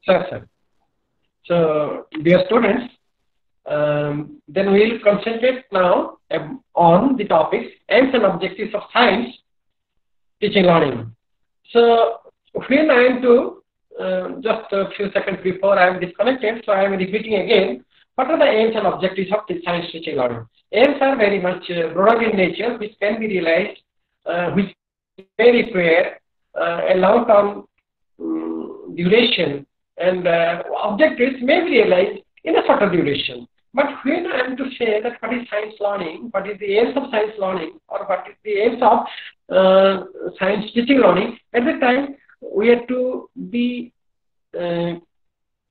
Sure, sir. So, dear students, then we will concentrate now on the topics aims and objectives of science teaching learning. So, when I am to just a few seconds before I am disconnected, so I am repeating again. What are the aims and objectives of science teaching learning? Aims are very much broader in nature, which can be realized, which may require a long-term duration, and objectives may be realized in a shorter duration. But when I am to say that what is science learning, what is the aims of science learning, or what is the aims of science teaching learning, at the time we have to be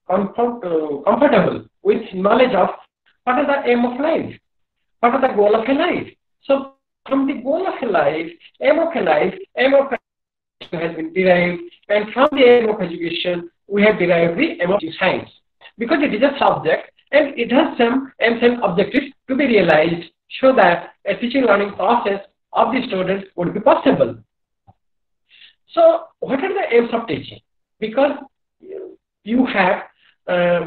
comfortable with knowledge of what is the aim of life, what is the goal of a life. So from the goal of a life, aim of a life, aim of education has been derived, and from the aim of education, we have derived the aim of science, because it is a subject and it has some aims and objectives to be realized so that a teaching learning process of the students would be possible. So what are the aims of teaching? Because you have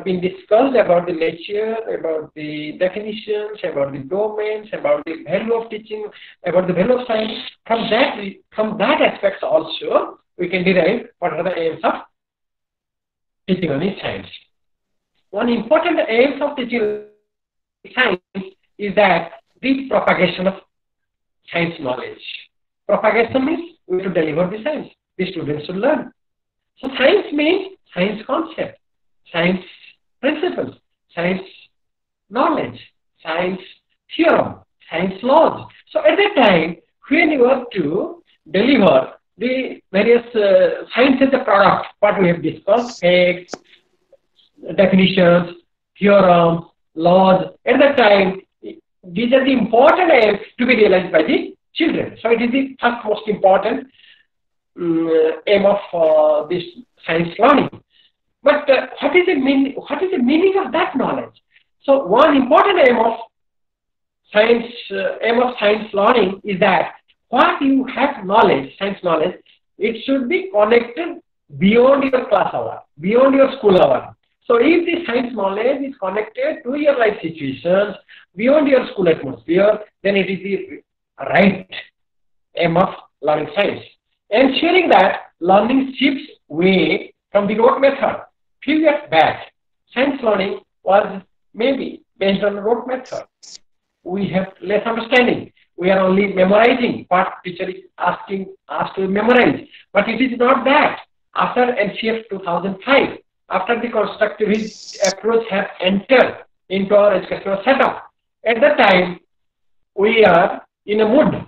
been discussed about the nature, about the definitions, about the domains, about the value of teaching, about the value of science. From that aspects also, we can derive what are the aims of teaching learning science. One important aims of teaching science is that the propagation of science knowledge. Propagation means we to deliver the science. The students should learn. So science means science concept, science principles, science knowledge, science theorem, science laws. So at that time, when you are to deliver the various science as a product, what we have discussed, facts, definitions, theorems, laws, at that time, these are the important aims to be realized by the children. So it is the first most important aim of this science learning. But what is the meaning of that knowledge? So one important aim of science learning is that what you have knowledge, science knowledge, it should be connected beyond your class hour, beyond your school hour. So if the science knowledge is connected to your life situations, beyond your school atmosphere, then it is the right aim of learning science. Ensuring that learning shifts away from the rote method. Few years back, science learning was maybe based on the rote method. We have less understanding. We are only memorizing what teacher is asking us to memorize. But it is not that. After NCF 2005, after the constructivist approach has entered into our educational setup, at that time, we are in a mood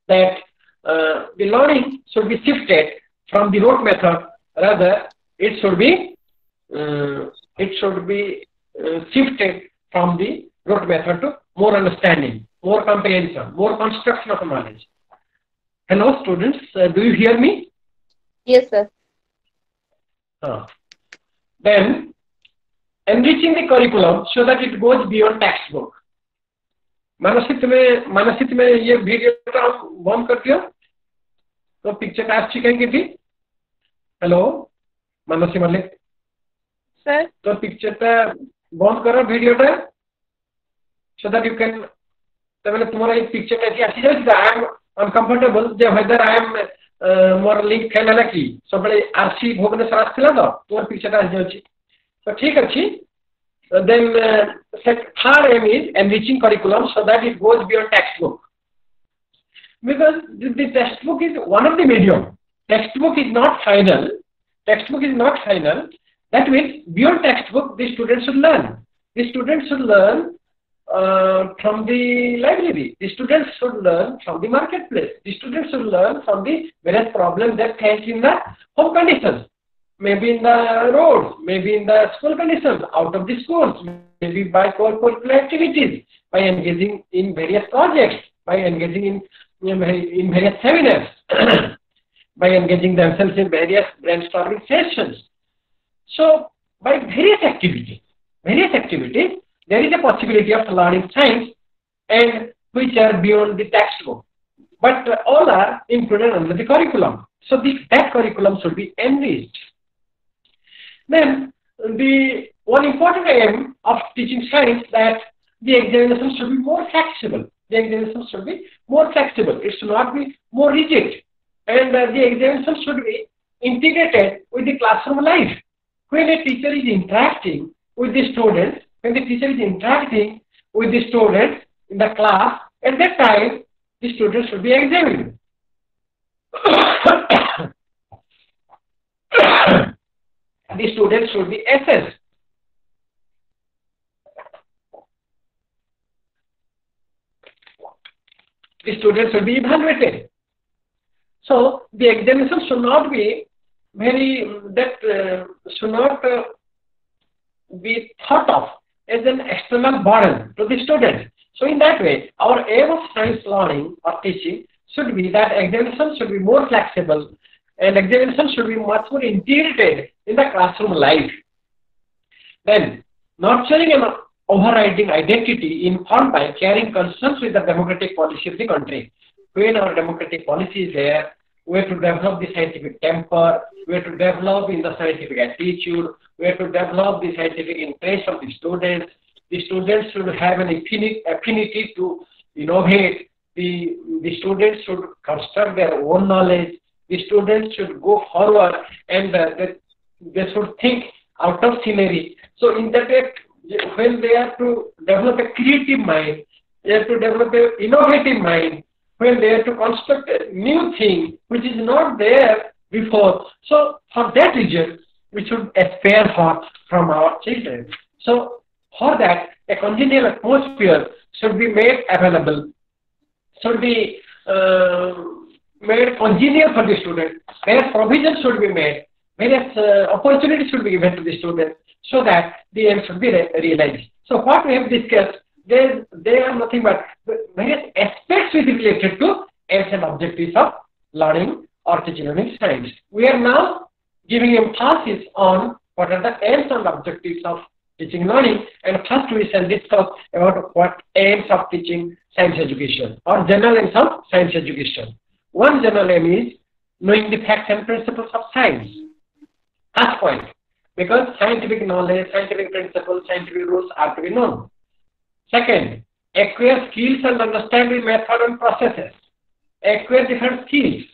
that the learning should be shifted from the rote method. Rather, it should be shifted from the rote method to more understanding, more comprehension, more construction of knowledge. Hello, students. Do you hear me? Yes, sir. Then, enriching the curriculum so that it goes beyond textbook. मानसिक में ये video बंद कर दिया तो picture आप कहेंगे थी हेलो मानसी मल्लिक सर तो पिक्चरটা বন্ধ করো ভিডিওটা so that you can তাহলে তোমার এই পিকচারটা কি আসি যাচ্ছে আই এম আনকমফর্টেবল যে whether I am more link fail হলা কি সবলে আরসি ভুবনেশ্বর আসছিল তো তোমার পিকচারটা আসি যাচ্ছে তো ঠিক আছে. Then third aim is enriching curriculum so that it goes beyond textbook. Because the textbook is one of the medium. Textbook is not final. That means beyond textbook, the students should learn. The students should learn from the library. The students should learn from the marketplace. The students should learn from the various problems that face in the home conditions, maybe in the roads, maybe in the school conditions, out of the schools, maybe by co-curricular activities, by engaging in various projects, by engaging in various seminars, by engaging themselves in various brainstorming sessions. So, by various activities, there is a possibility of learning science and which are beyond the textbook, but all are included under the curriculum. So, that curriculum should be enriched. Then, the one important aim of teaching science that the examination should be more flexible. The examination should be more flexible. It should not be more rigid. And the examination should be integrated with the classroom life. When a teacher is interacting with the students, when the teacher is interacting with the students in the class, at that time, the students should be examined. The students should be assessed. The students should be evaluated. So the examination should not be should not be thought of as an external burden to the students. So in that way, our aim of science learning or teaching should be that examination should be more flexible and examination should be much more integrated in the classroom life. Then, nurturing an overriding identity informed by carrying concerns with the democratic policy of the country. When our democratic policy is there, we have to develop the scientific temper, we have to develop in the scientific attitude, we have to develop the scientific interest of the students. The students should have an affinity to innovate. The students should construct their own knowledge. The students should go forward and they should think out of scenery. So in that way, when they have to develop a creative mind, they have to develop an innovative mind, when they have to construct a new thing which is not there before. So for that reason, we should aspire from our children. So for that, a congenial atmosphere should be made available, should be made congenial for the student, where provisions should be made, various opportunities should be given to the student so that the aim should be realized. So what we have discussed, they are nothing but various aspects which is related to aims and objectives of learning or teaching learning science. We are now giving emphasis on what are the aims and objectives of teaching learning, and first we shall discuss about what aims of teaching science education or general aims of science education. One general aim is knowing the facts and principles of science. First point, because scientific knowledge, scientific principles, scientific rules are to be known. Second, acquire skills and understanding method and processes. Acquire different skills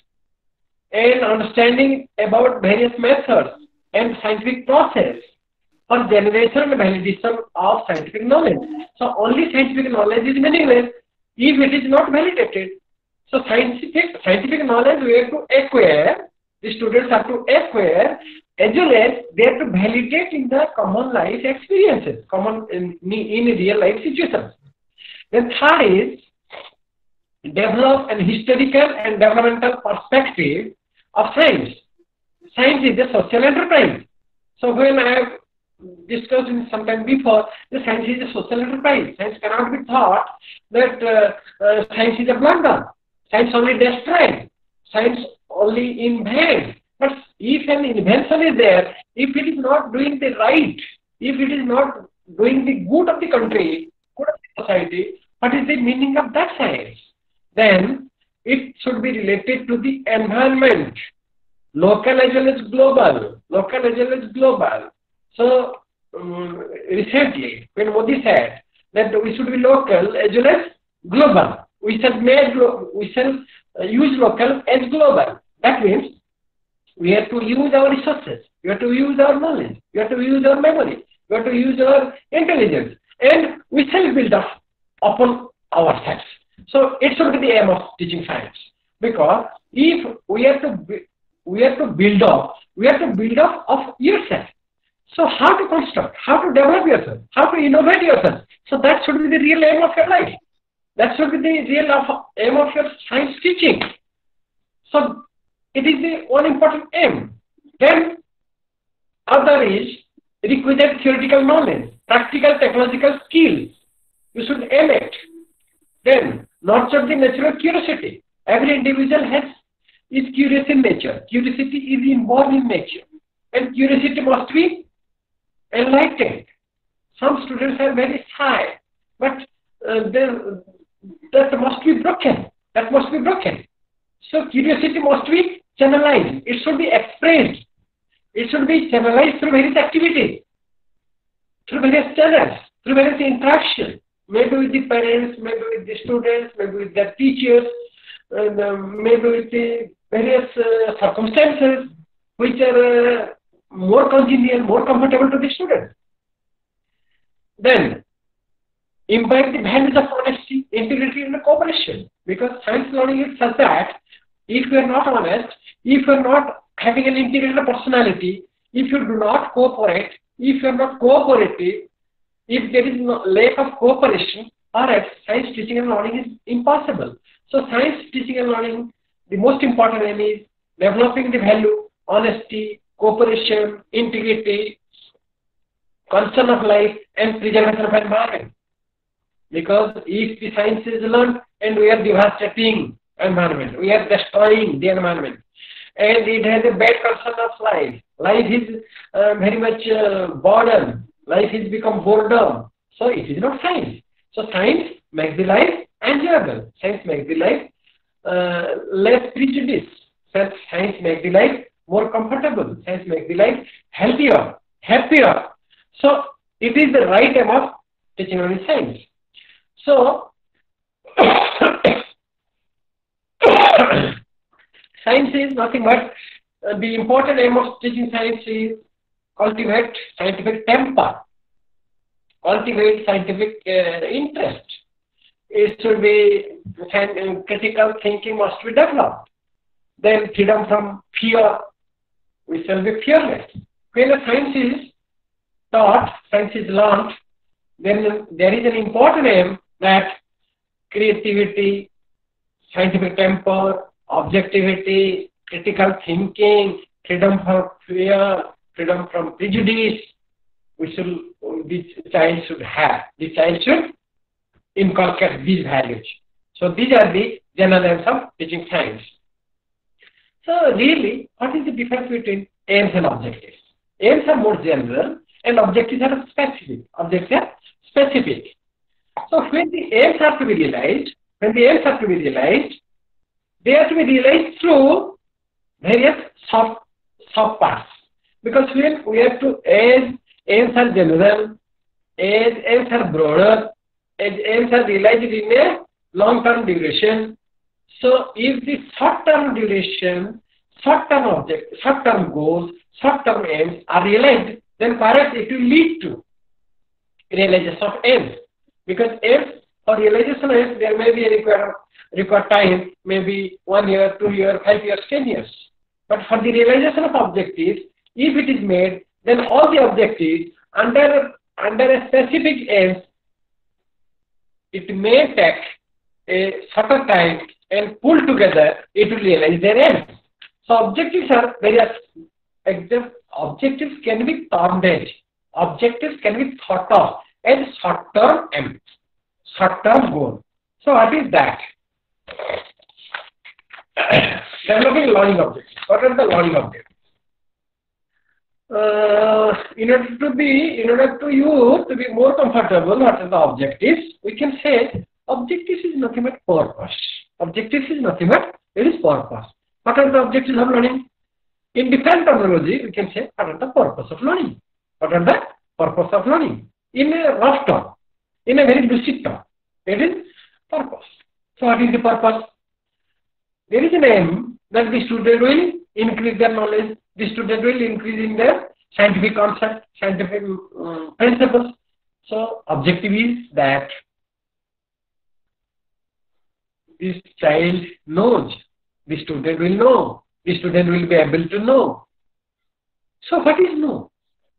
and understanding about various methods and scientific process for generation and validation of scientific knowledge. So only scientific knowledge is meaningless if it is not validated. So scientific knowledge we have to acquire, the students have to acquire, as well as they have to validate in the common life experiences, common in real life situations. Then third is develop an historical and developmental perspective of science. Science is a social enterprise. So when I have discussed in some time before, the science is a social enterprise. Science cannot be thought that science is a blunder. Science only destroys. Science only invents. But if an invention is there, if it is not doing the right, if it is not doing the good of the country, good of the society, what is the meaning of that science? Then it should be related to the environment, local as well as global. Local as well as global. So recently, when Modi said that we should be local as well as global, we shall use local as global. That means we have to use our resources, we have to use our knowledge, we have to use our memory, we have to use our intelligence, and we shall build up upon ourselves. So it should be the aim of teaching science, because if we have to build up of yourself. So how to construct, how to develop yourself, how to innovate yourself. So that should be the real aim of your life. That should be the real aim of your science teaching. So it is the one important aim. Then other is requisite theoretical knowledge, practical technological skills. You should aim at. Then nurture the natural curiosity. Every individual is curious in nature. Curiosity is involved in nature. And curiosity must be enlightened. Some students are very shy, but that must be broken. That must be broken. So curiosity must be channelized. It should be expressed. It should be channelized through various activities, through various channels, through various interactions, maybe with the parents, maybe with the students, maybe with their teachers, and maybe with the various circumstances which are more congenial, more comfortable to the student. Then imbibe the values of honesty, integrity, and cooperation. Because science learning is such that if you are not honest, if you are not having an integrated personality, if you do not cooperate, if you are not cooperative, if there is no lack of cooperation, alright, science teaching and learning is impossible. So science teaching and learning, the most important aim is developing the value, honesty, cooperation, integrity, concern of life, and preservation of environment. Because if the science is learned and we are devastating environment, we are destroying the environment, and it has a bad concern of life. Life is very much boredom. Life has become boredom. So it is not science. So science makes the life enjoyable. Science makes the life less prejudice. Science makes the life more comfortable. Science makes the life healthier, happier. So it is the right aim of teaching only science. So science is nothing but the important aim of teaching science is cultivate scientific temper, cultivate scientific interest. It should be critical thinking must be developed. Then freedom from fear, we shall be fearless. When the science is taught, science is learned, then there is an important aim that creativity, scientific temper, objectivity, critical thinking, freedom from fear, freedom from prejudice, the child should have. The child should inculcate these values. So these are the general aims of teaching science. So really, what is the difference between aims and objectives? Aims are more general and objectives are specific. Objectives are specific. So when the aims have to be realized, they have to be realized through various soft parts. Because when we have to aims are general, aims are broader, aims are realized in a long-term duration. So if the short-term duration, short-term object, short-term goals, short-term aims are realized, then perhaps it will lead to realization of aims. Because aims or realization of aims, there may be a required time, maybe 1 year, 2 years, 5 years, 10 years. But for the realization of objectives, if it is made, then all the objectives under a specific aims, it may take a shorter time and pull together, it will realize their aims. So objectives are various. Objectives can be termed as, objectives can be thought of as short-term aims, short-term goal. So what is that? Developing learning objectives. What are the learning objectives? In order to you to be more comfortable, what are the objectives? We can say objectives is nothing but purpose. Objectives is nothing but it is purpose. What are the objectives of learning? In different terminology, we can say what are the purpose of learning? What are the purpose of learning? In a rough term, in a very lucid term, it is purpose. So what is the purpose? There is an aim that the student will increase their knowledge, the student will increase in their scientific concept, scientific principles. So objective is that this child knows, the student will know, the student will be able to know. So what is know?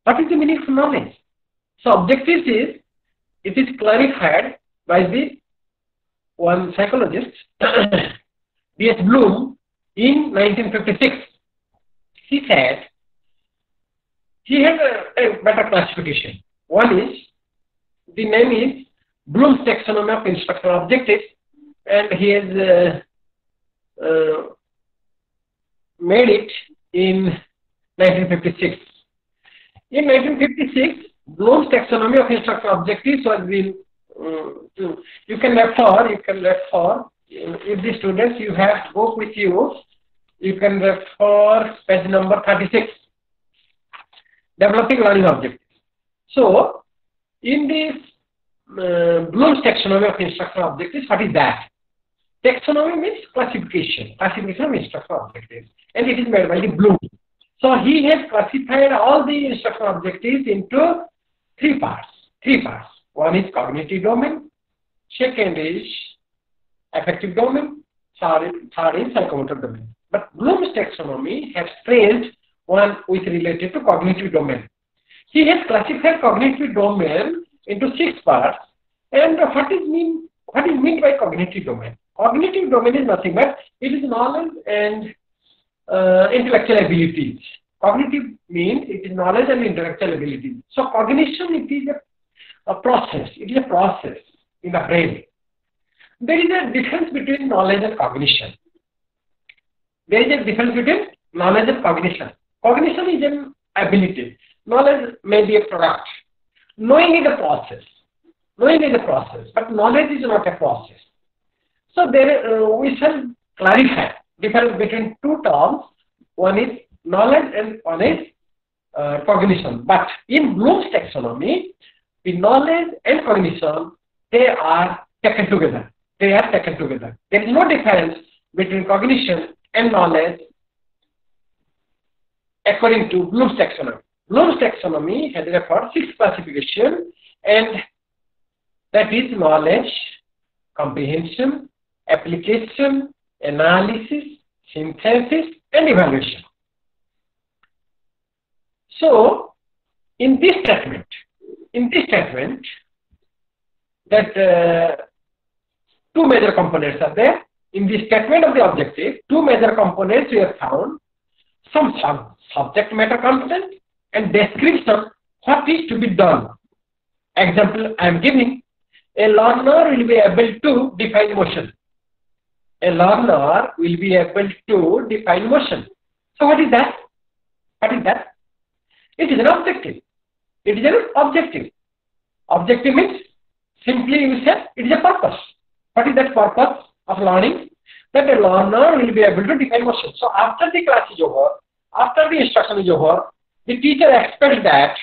What is the meaning of knowledge? So objectives is, it is clarified by the one psychologist, B.S. Bloom, in 1956. He said he had a better classification. One is, the name is Bloom's taxonomy of instructional objectives, and he has made it in 1956. In 1956, Bloom's taxonomy of instructional objectives was been. You can refer. If the students you have book with you, you can refer page number 36. Developing learning objectives. So, in this Bloom's taxonomy of instructional objectives, what is that? Taxonomy means classification of instructional objectives, and it is made by the Bloom. So he has classified all the instructional objectives into three parts. One is cognitive domain, second is affective domain, third is psychomotor domain. But Bloom's taxonomy has phrased one with related to cognitive domain. He has classified cognitive domain into 6 parts. And what is meant by cognitive domain? Cognitive domain is nothing but it is knowledge and intellectual abilities. Cognitive means it is knowledge and intellectual abilities. So cognition, it is a process. It is a process in the brain. There is a difference between knowledge and cognition. Cognition is an ability. Knowledge may be a product. Knowing is a process. But knowledge is not a process. So there we shall clarify difference between two terms. One is knowledge and one is cognition. But in Bloom's taxonomy, the knowledge and cognition, they are taken together. There is no difference between cognition and knowledge according to Bloom's taxonomy. Bloom's taxonomy has referred 6 classifications, and that is knowledge, comprehension, application, analysis, synthesis, and evaluation. So, in this statement, that 2 major components are there. In the statement of the objective, 2 major components we have found: some subject matter content and description what is to be done. Example I am giving: a learner will be able to define motion. So what is that? It is an objective. Objective means, simply you say, it is a purpose. What is that purpose of learning? That a learner will be able to define motion. So after the class is over, after the instruction is over, the teacher expects that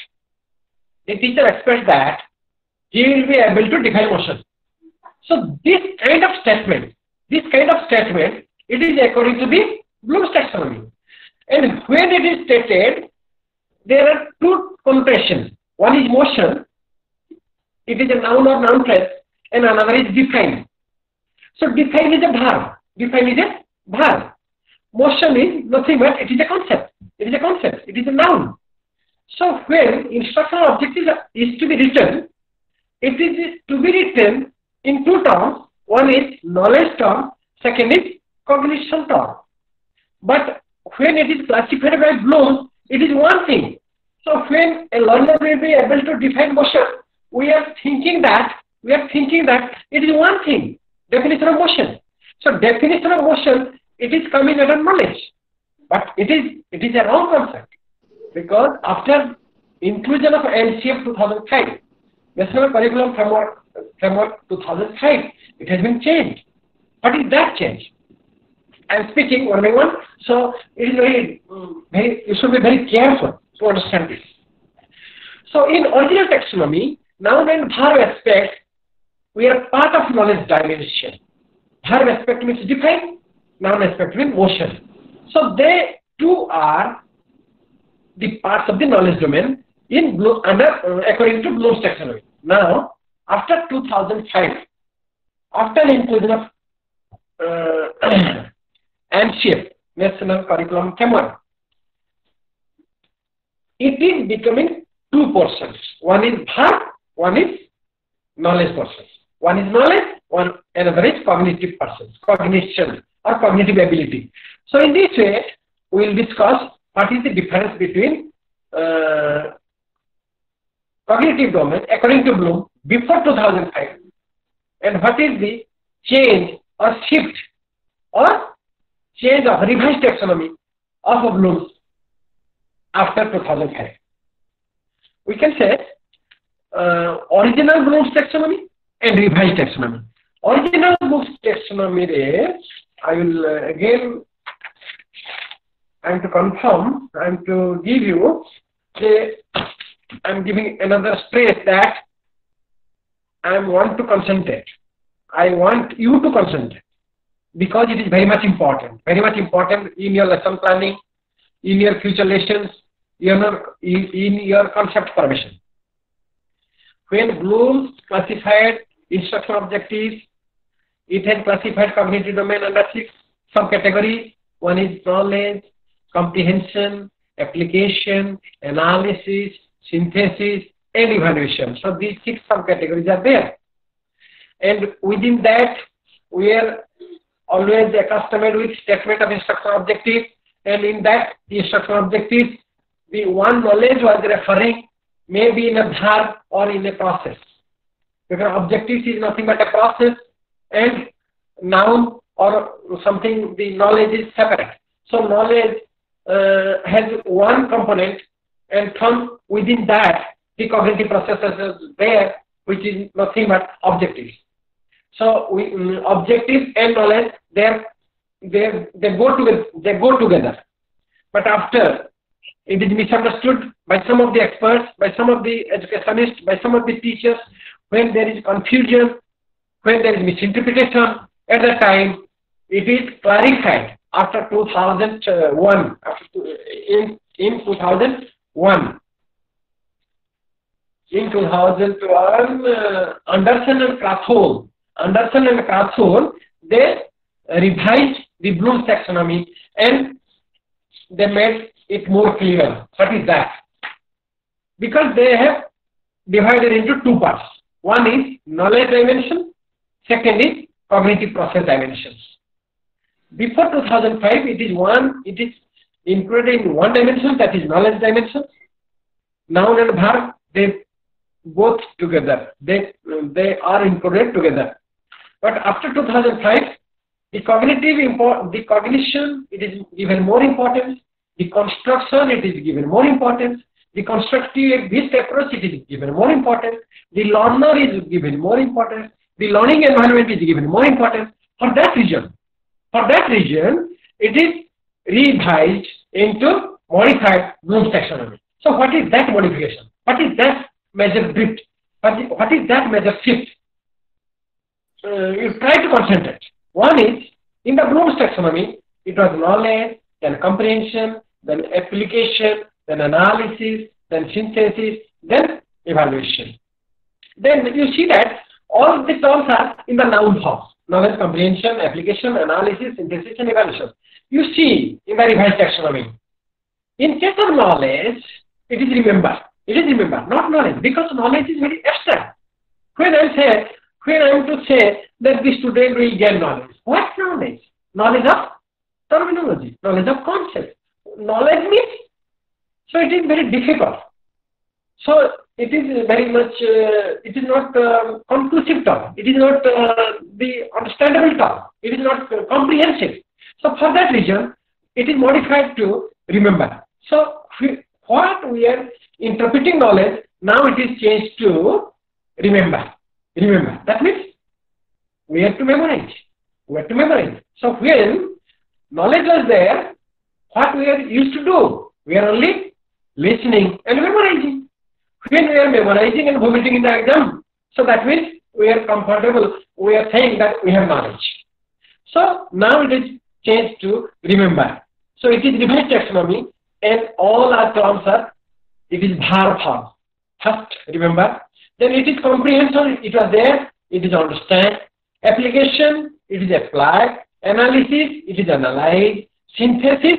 he will be able to define motion. So this kind of statement, it is according to the Bloom's taxonomy. And when it is stated, there are 2 connotations. One is motion. It is a noun or noun phrase, and another is define. So define is a verb. Motion is nothing but it is a concept. It is a noun. So when instructional objective is to be written, it is to be written in 2 terms. One is knowledge term, second is cognition term. But when it is classified by Bloom, it is one thing. So when a learner will be able to define motion, we are thinking that it is one thing, definition of motion. So definition of motion, it is coming under knowledge, but it is a wrong concept, because after inclusion of NCF 2005, National Curriculum Framework 2005, it has been changed. What is that change? I am speaking one by one, so it is very you should be very careful to understand this. So in original taxonomy, noun and verb aspect, we are part of knowledge dimension. Verb aspect means define, noun aspect means motion. So they 2 are the parts of the knowledge domain in Bloom, according to Bloom's taxonomy. Now, after 2005, after the inclusion of National Curriculum Framework, it is becoming two portions. One is verb, one is knowledge portion. One is knowledge, another is cognitive portion, cognition or cognitive ability. So in this way, we will discuss what is the difference between cognitive domain according to Bloom before 2005 and what is the change or shift or change of revised taxonomy of Bloom after 2005. We can say original Bloom's taxonomy and revised taxonomy. Original Bloom's taxonomy, I will again, I am to confirm, I am to give you, I am giving another stress that I want to concentrate. I want you to concentrate because it is very much important in your lesson planning, in your future lessons, in your concept formation. When Bloom classified instruction objectives, it has classified cognitive domain under 6 subcategories. One is knowledge, comprehension, application, analysis, synthesis, and evaluation. So these 6 subcategories are there. And within that, we are always accustomed with statement of instruction objective. And in that, the instruction objective, the one knowledge was referring maybe in a verb or in a process. Because objective is nothing but a process and noun or something, the knowledge is separate. So knowledge has one component and from within that, the cognitive processes is there, which is nothing but objectives. So objective and knowledge, they go together. But after it is misunderstood by some of the experts, by some of the educationists, by some of the teachers, when there is confusion, when there is misinterpretation, at the time it is clarified after 2001. In 2001, Anderson and Krathwohl, they revised the Bloom's taxonomy and they made it more clear. What is that? Because they have divided into 2 parts. One is knowledge dimension, second is cognitive process dimensions. Before 2005, it is included in one dimension, that is knowledge dimension. Noun and verb, they both together. They are included together. But after 2005, the cognition, it is given more importance. The construction, it is given more importance. The constructive-based approach, it is given more importance. The learner is given more importance. The learning environment is given more importance. For that reason, it is revised into modified Bloom's taxonomy. So what is that modification? What is that major drift? What is that major shift? You try to concentrate. One is, in the Bloom's taxonomy, it was knowledge, then comprehension, then application, then analysis, then synthesis, then evaluation. Then you see that all the terms are in the noun form. Knowledge, comprehension, application, analysis, synthesis, and evaluation. You see in the revised taxonomy. In case of knowledge, it is remember. It is remember, not knowledge, because knowledge is very abstract. When I am to say that the student will gain knowledge, what knowledge? Knowledge of terminology, knowledge of concept. Knowledge means, so it is very difficult. So it is very much, it is not conclusive term. It is not the understandable term. It is not comprehensive. So for that reason, it is modified to remember. So what we are interpreting knowledge, now it is changed to remember. Remember. That means we have to memorize. We have to memorize. So when knowledge was there, what we are used to do? We are only listening and memorizing. When we are memorizing and vomiting in the exam, so that means we are comfortable. We are saying that we have knowledge. So now it is changed to remember. So it is revised taxonomy, and all our terms are, it is verb form. First, remember. Then it is comprehension, it was there, it is understand. Application, it is apply. Analysis, it is analyze. Synthesis,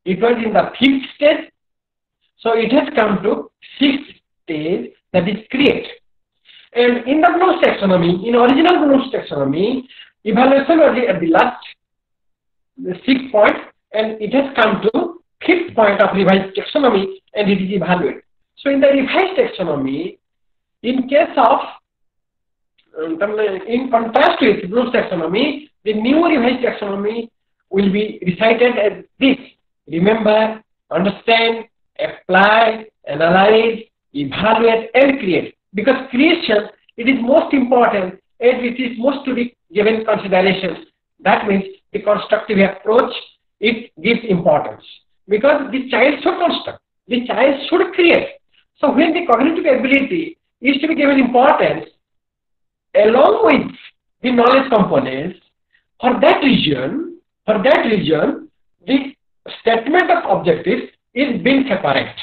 it was in the 5th stage. So it has come to 6th stage, that is create. And in the Bloom's taxonomy, in original Bloom's taxonomy, evaluation was at the last, the 6th point, and it has come to 5th point of revised taxonomy, and it is evaluated. So in the revised taxonomy, in case of, in contrast with Bloom's taxonomy, the new revised taxonomy will be recited as this: remember, understand, apply, analyze, evaluate, and create. Because creation, it is most important, and it is most to be given consideration. That means the constructive approach, it gives importance. Because the child should construct, the child should create. So when the cognitive ability is to be given importance, along with the knowledge components, for that region, the statement of objectives is being separate.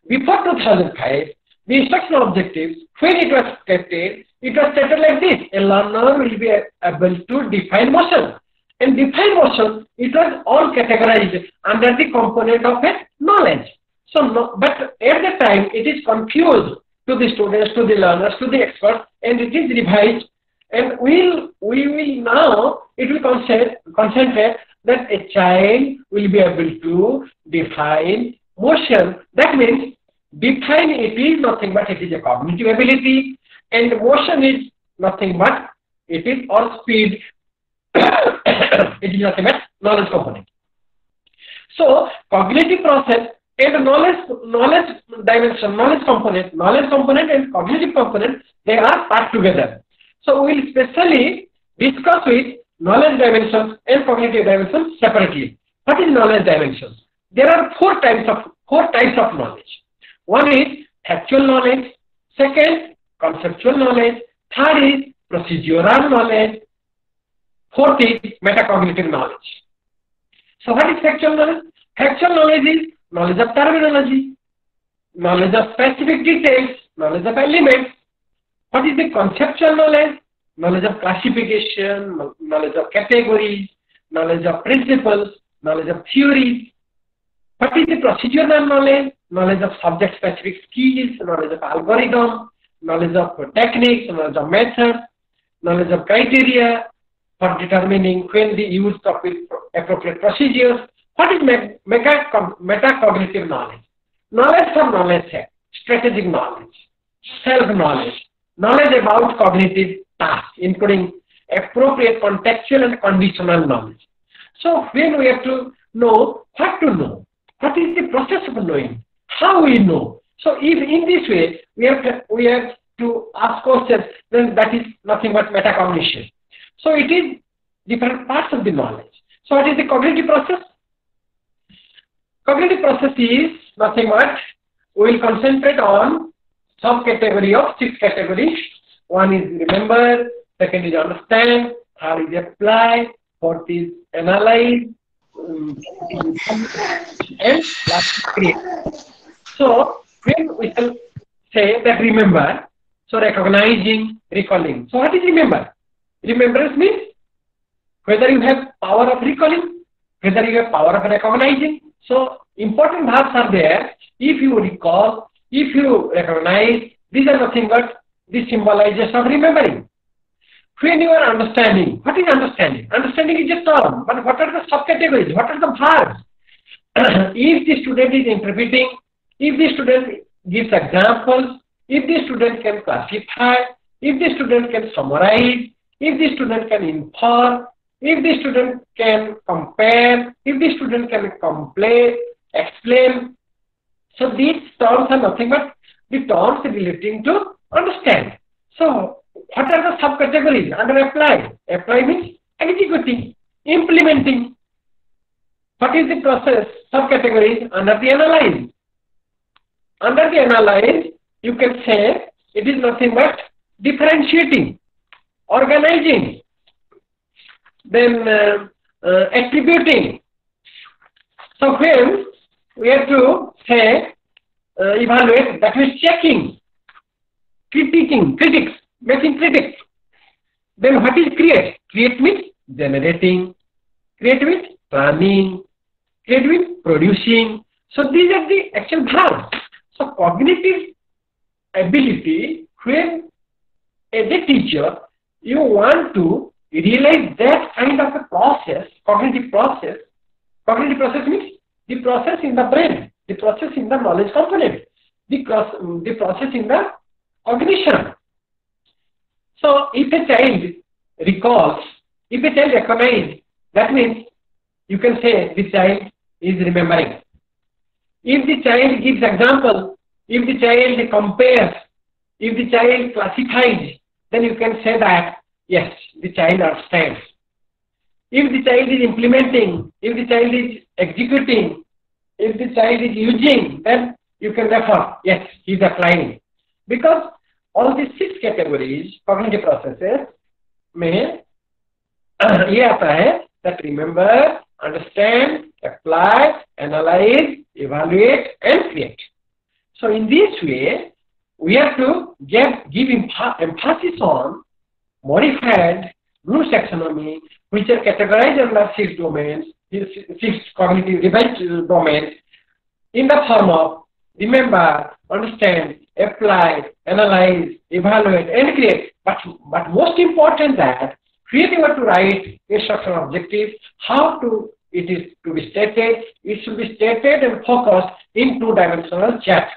Before 2005, the instructional objectives, when it was stated like this: a learner will be able to define motion. And define motion, it was all categorized under the component of a knowledge. So, but at the time, it is confused to the students, to the learners, to the experts, and it is revised. And we will now, it will concentrate that a child will be able to define motion. That means define, it is nothing but it is a cognitive ability, and motion is nothing but it is or speed. It is nothing but knowledge component. So cognitive process and knowledge dimension, knowledge component and cognitive component, they are part together. So we will specially discuss with knowledge dimensions and cognitive dimensions separately. What is knowledge dimensions? There are four types of knowledge. One is factual knowledge, second conceptual knowledge, third is procedural knowledge, fourth is metacognitive knowledge. So what is factual knowledge? Factual knowledge is knowledge of terminology, knowledge of specific details, knowledge of elements. What is the conceptual knowledge? Knowledge of classification, knowledge of categories, knowledge of principles, knowledge of theories. What is the procedural knowledge? Knowledge of subject-specific skills, knowledge of algorithm, knowledge of techniques, knowledge of methods, knowledge of criteria for determining when the use of appropriate procedures. What is metacognitive knowledge? Knowledge for knowledge set, strategic knowledge, self-knowledge, knowledge about cognitive tasks, including appropriate contextual and conditional knowledge. So when we have to know what to know, what is the process of knowing, how we know. So if in this way we have to ask questions, then that is nothing but metacognition. So it is different parts of the knowledge. So what is the cognitive process? Cognitive process is nothing but we will concentrate on subcategory of 6 categories. One is remember, second is understand, third is apply, fourth is analyze, and last is create. So when we shall say that remember, so recognizing, recalling. So what is remember? Remembrance means whether you have power of recalling, whether you have power of recognizing. So important verbs are there. If you recall, if you recognize, these are nothing but the symbolization of remembering. When you are understanding, what is understanding? Understanding is a term, but what are the subcategories? What are the verbs? If the student is interpreting, if the student gives examples, if the student can classify, if the student can summarize, if the student can inform, if the student can compare, if the student can explain. So these terms are nothing but the terms relating to understand. So what are the subcategories under apply? Apply means executing, implementing. What is the process? Subcategories under the analyze. Under the analyze, you can say it is nothing but differentiating, organizing, then attributing. So when we have to say evaluate, that means checking, critics, making critics. Then what is create? Create means generating, create means planning, create means producing. So these are the actual verbs. So cognitive ability, when as a teacher, you want to realize that kind of a process, cognitive process. Cognitive process means the process in the brain, the process in the knowledge component, the process in the cognition. So if a child recalls, if a child recognizes, that means you can say the child is remembering. If the child gives example, if the child compares, if the child classifies, then you can say that, yes, the child understands. If the child is implementing, if the child is executing, if the child is using, then you can refer, yes, he is applying. Because all these 6 categories, cognitive processes, में ये आता है that remember, understand, apply, analyze, evaluate, and create. So in this way, we have to give emphasis on modified Bloom's taxonomy, which are categorized under 6 domains, 6 cognitive revised domains, in the form of remember, understand, apply, analyze, evaluate, and create. But most important that creating what to write instructional objectives, it is to be stated, it should be stated and focused in 2-dimensional chart.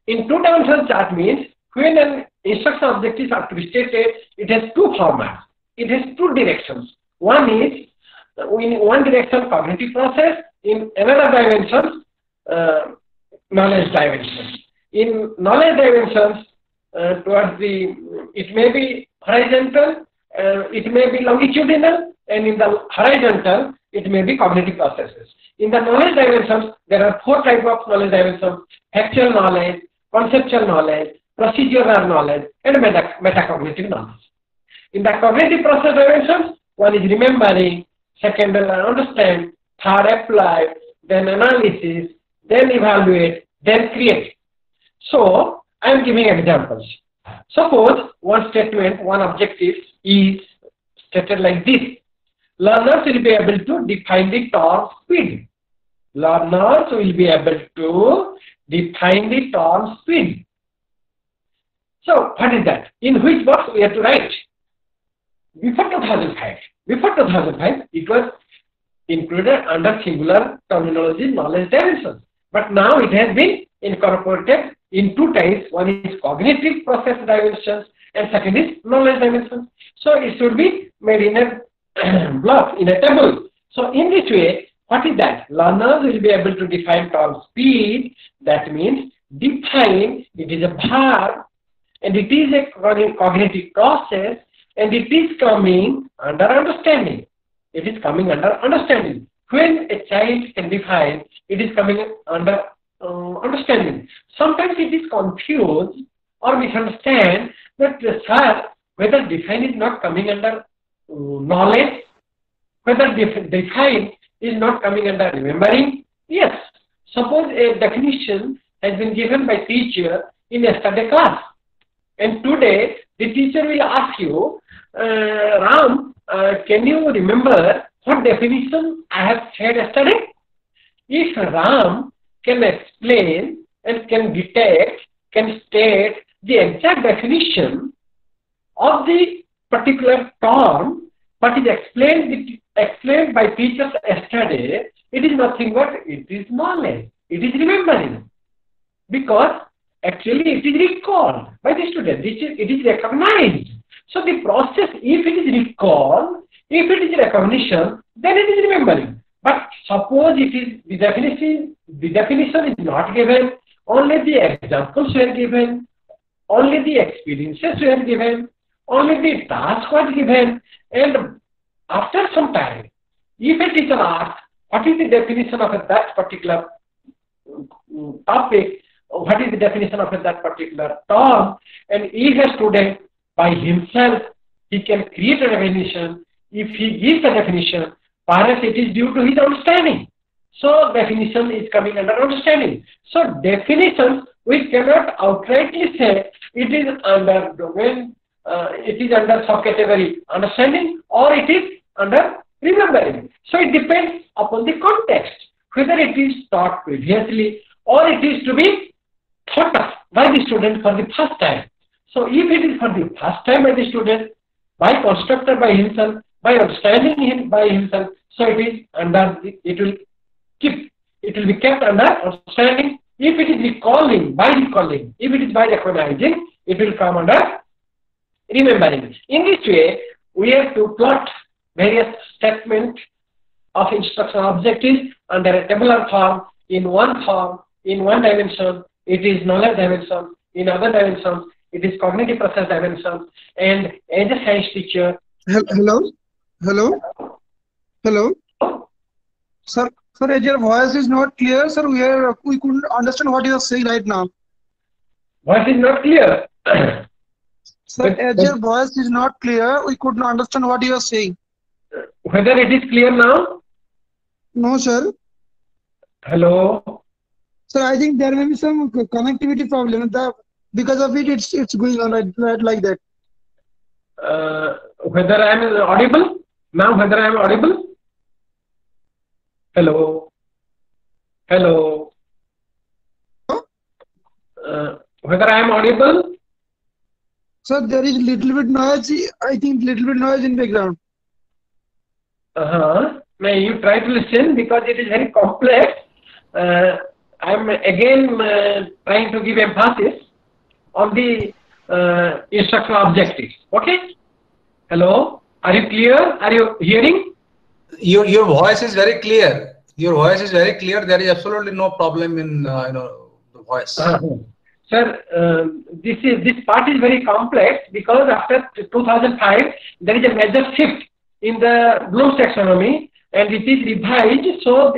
In 2-dimensional chart means when an instructional objectives are to be stated, it has 2 formats. It has 2 directions. One is in one direction cognitive process, in another dimension knowledge dimension. In knowledge dimensions towards it may be horizontal, it may be longitudinal, and in the horizontal it may be cognitive processes. In the knowledge dimensions, there are 4 types of knowledge dimensions: factual knowledge, conceptual knowledge, procedural knowledge, and metacognitive knowledge. In the cognitive process dimensions, one is remembering, second understand, third apply, then analysis, then evaluate, then create. So I am giving examples. Suppose one statement, one objective is stated like this: learners will be able to define the term speed. Learners will be able to define the term speed. So what is that? In which box we have to write? Before 2005. Before 2005, it was included under singular terminology knowledge dimensions. But now it has been incorporated in 2 types. One is cognitive process dimensions and second is knowledge dimensions. So it should be made in a block, in a table. So in this way, what is that? Learners will be able to define term speed. That means define, it is a verb and it is a cognitive process and it is coming under understanding. It is coming under understanding. When a child can define, it is coming under understanding. Sometimes it is confused or misunderstand that sir, whether define is not coming under knowledge, whether define is not coming under remembering. Yes, suppose a definition has been given by teacher in yesterday class, and today the teacher will ask you, Ram, can you remember what definition I have said yesterday? If Ram can explain and can detect, can state the exact definition of the particular term, what is explained by teachers yesterday, it is nothing but it is knowledge, it is remembering. Because actually it is recalled by the student, it is recognized. So the process, if it is recall, if it is recognition, then it is remembering. But suppose it is the definition is not given, only the examples were given, only the experiences were given, only the task was given, and after some time, if a teacher asks, what is the definition of that particular topic, what is the definition of that particular term, and if a student by himself, he can create a definition, if he gives a definition, perhaps it is due to his understanding. So definition is coming under understanding. So definitions, we cannot outrightly say it is under domain, it is under subcategory understanding or it is under remembering. So it depends upon the context, whether it is taught previously or it is to be thought of by the student for the first time. So if it is for the first time by the student, by constructor by himself, by understanding him by himself, so it is under it will be kept under understanding. If it is recalling, if it is by recognizing, it will come under remembering. In this way, we have to plot various statements of instructional objectives under a tabular form, in one dimension, it is knowledge dimension, in other dimensions, it is cognitive process dimension, and as a science teacher. Hello. Sir, as your voice is not clear, sir, we couldn't understand what you are saying right now. Voice is not clear. Sir, as your voice is not clear, we could not understand what you are saying. Whether it is clear now? No, sir. Hello? Sir, I think there may be some connectivity problem. Because of it, it's going on right like that. Whether I am audible? Now whether I am audible? Hello? Whether I am audible? Sir, there is little bit noise. I think little bit noise in background. May you try to listen because it is very complex. I am again trying to give emphasis on the instructional objectives. Okay? Hello? Are you clear? Are you hearing? Your voice is very clear. Your voice is very clear. There is absolutely no problem in the voice. Sir, this part is very complex because after 2005 there is a major shift in the Bloom's taxonomy and it is revised. So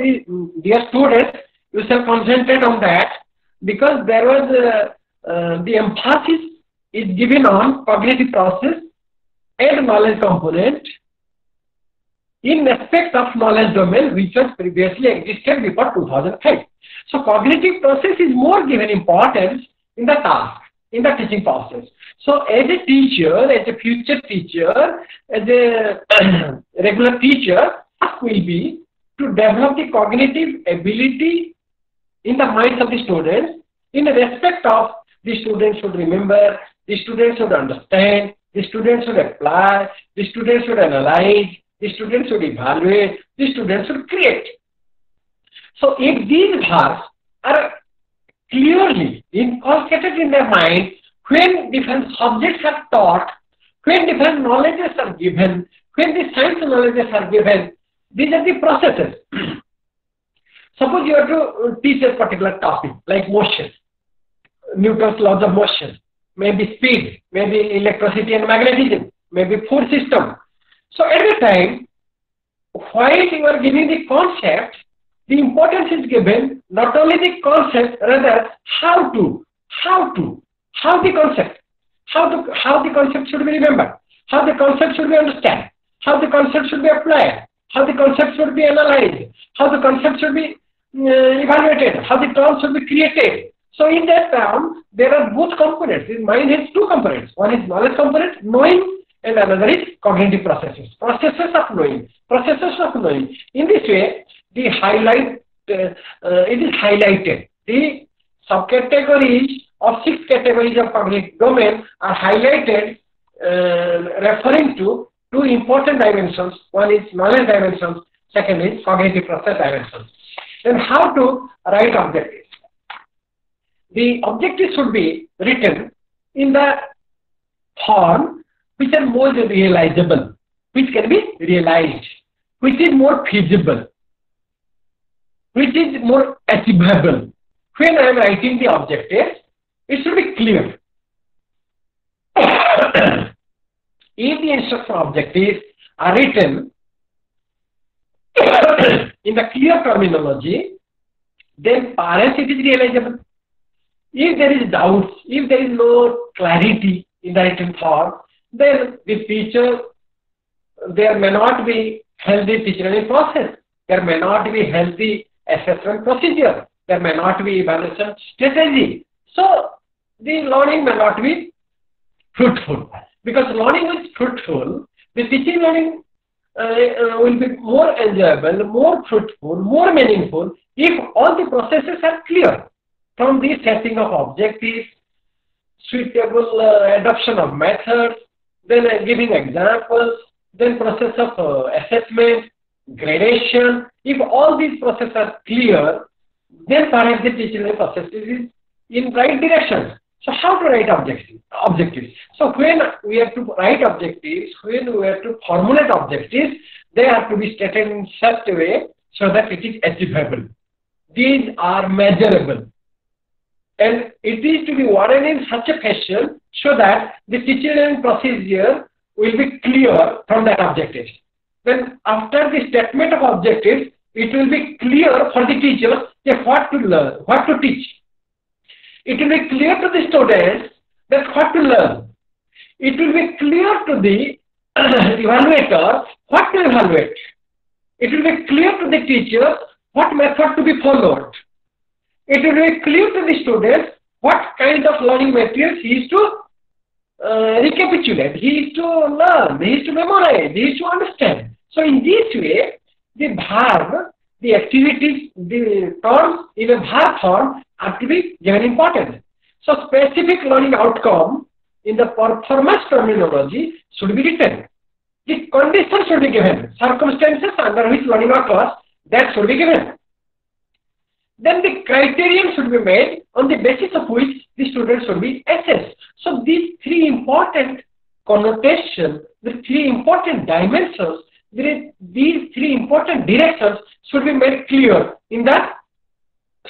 dear students, you shall concentrate on that because there was the emphasis is given on cognitive process and knowledge component in respect of knowledge domain which was previously existed before 2005. So cognitive process is more given importance in the task, in the teaching process. So as a teacher, as a future teacher, as a regular teacher, task will be to develop the cognitive ability in the minds of the students in respect of the students should remember, the students should understand, the students should apply, the students should analyze, the students should evaluate, the students should create. So if these verbs are clearly inculcated in their mind, when different subjects are taught, when different knowledges are given, when the science knowledges are given, these are the processes. Suppose you have to teach a particular topic like motion, Newton's laws of motion, maybe speed, maybe electricity and magnetism, maybe food system. So at the time, while you are giving the concept, the importance is given not only the concept, rather how the concept should be remembered, how the concept should be understood, how the concept should be applied, how the concept should be analyzed, how the concept should be evaluated, how the term should be created. So in that term, there are both components. In mind has two components. One is knowledge component, knowing, and another is cognitive processes. Processes of knowing. In this way, it is highlighted. The subcategories of 6 categories of cognitive domain are highlighted, referring to 2 important dimensions. One is knowledge dimensions, second is cognitive process dimensions. Then how to write objectives? The objectives should be written in the form which are more realizable, which can be realized, which is more feasible, which is more achievable. When I am writing the objectives, it should be clear. If the instructional objectives are written in the clear terminology, then parents it is realizable. If there is doubt, if there is no clarity in the written form, then the teacher, there may not be healthy teacher learning process. There may not be healthy assessment procedure. There may not be evaluation strategy. So the learning may not be fruitful. Because learning is fruitful, the teaching learning will be more enjoyable, more fruitful, more meaningful if all the processes are clear. from the setting of objectives, suitable adoption of methods, then giving examples, then process of assessment, gradation. If all these processes are clear, then perhaps the teaching process is in right direction. So how to write objectives? So when we have to write objectives, when we have to formulate objectives, they have to be stated in such a way so that it is achievable. These are measurable. And it is to be worded in such a fashion so that the teaching learning procedure will be clear from that objective. Then after the statement of objectives, it will be clear for the teachers what to learn, what to teach. It will be clear to the students that what to learn. It will be clear to the evaluator what to evaluate. It will be clear to the teachers what method to be followed. It will be clear to the students what kind of learning materials he is to recapitulate, he is to learn, he is to memorize, he is to understand. So in this way, the verb, the activities, the terms in a verb form are to be given importance. So specific learning outcome in the performance terminology should be written. The conditions should be given, circumstances under which learning occurs, that should be given. Then the criterion should be made on the basis of which the students should be assessed. So these three important connotations, the three important dimensions, these three important directions should be made clear in the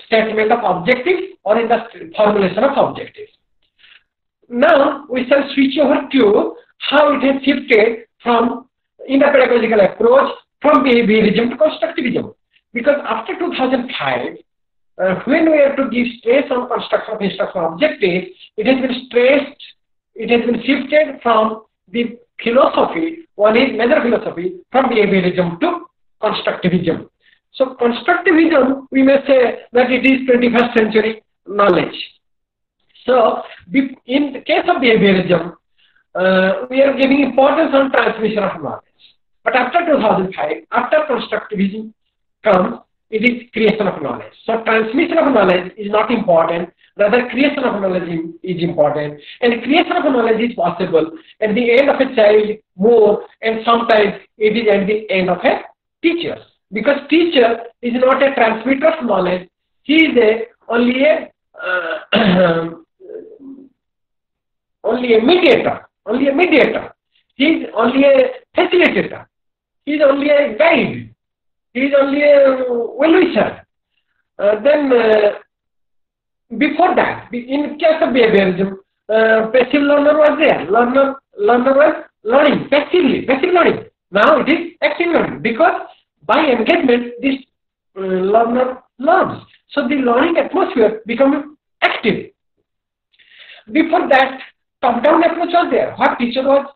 statement of objectives or in the formulation of objectives. Now we shall switch over to how it has shifted from in the pedagogical approach from behaviorism to constructivism. Because after 2005, when we have to give stress on construction of instructional objectives, it has been stressed, it has been shifted from the philosophy, one is major philosophy, from behaviorism to constructivism. So constructivism, we may say that it is 21st century knowledge. So in the case of behaviorism, we are giving importance on transmission of knowledge. But after 2005, after constructivism comes, it is creation of knowledge. So transmission of knowledge is not important, rather creation of knowledge is important. And creation of knowledge is possible at the end of a child more, and sometimes it is at the end of a teacher. Because teacher is not a transmitter of knowledge, he is only a mediator. He is only a facilitator. He is only a guide. He is only a well-wisher. Before that, in case of behaviorism, passive learner was there. Learner was learning passively, passive learning. Now it is active learning because by engagement, this learner learns. So the learning atmosphere becomes active. Before that, top-down approach was there. What teacher was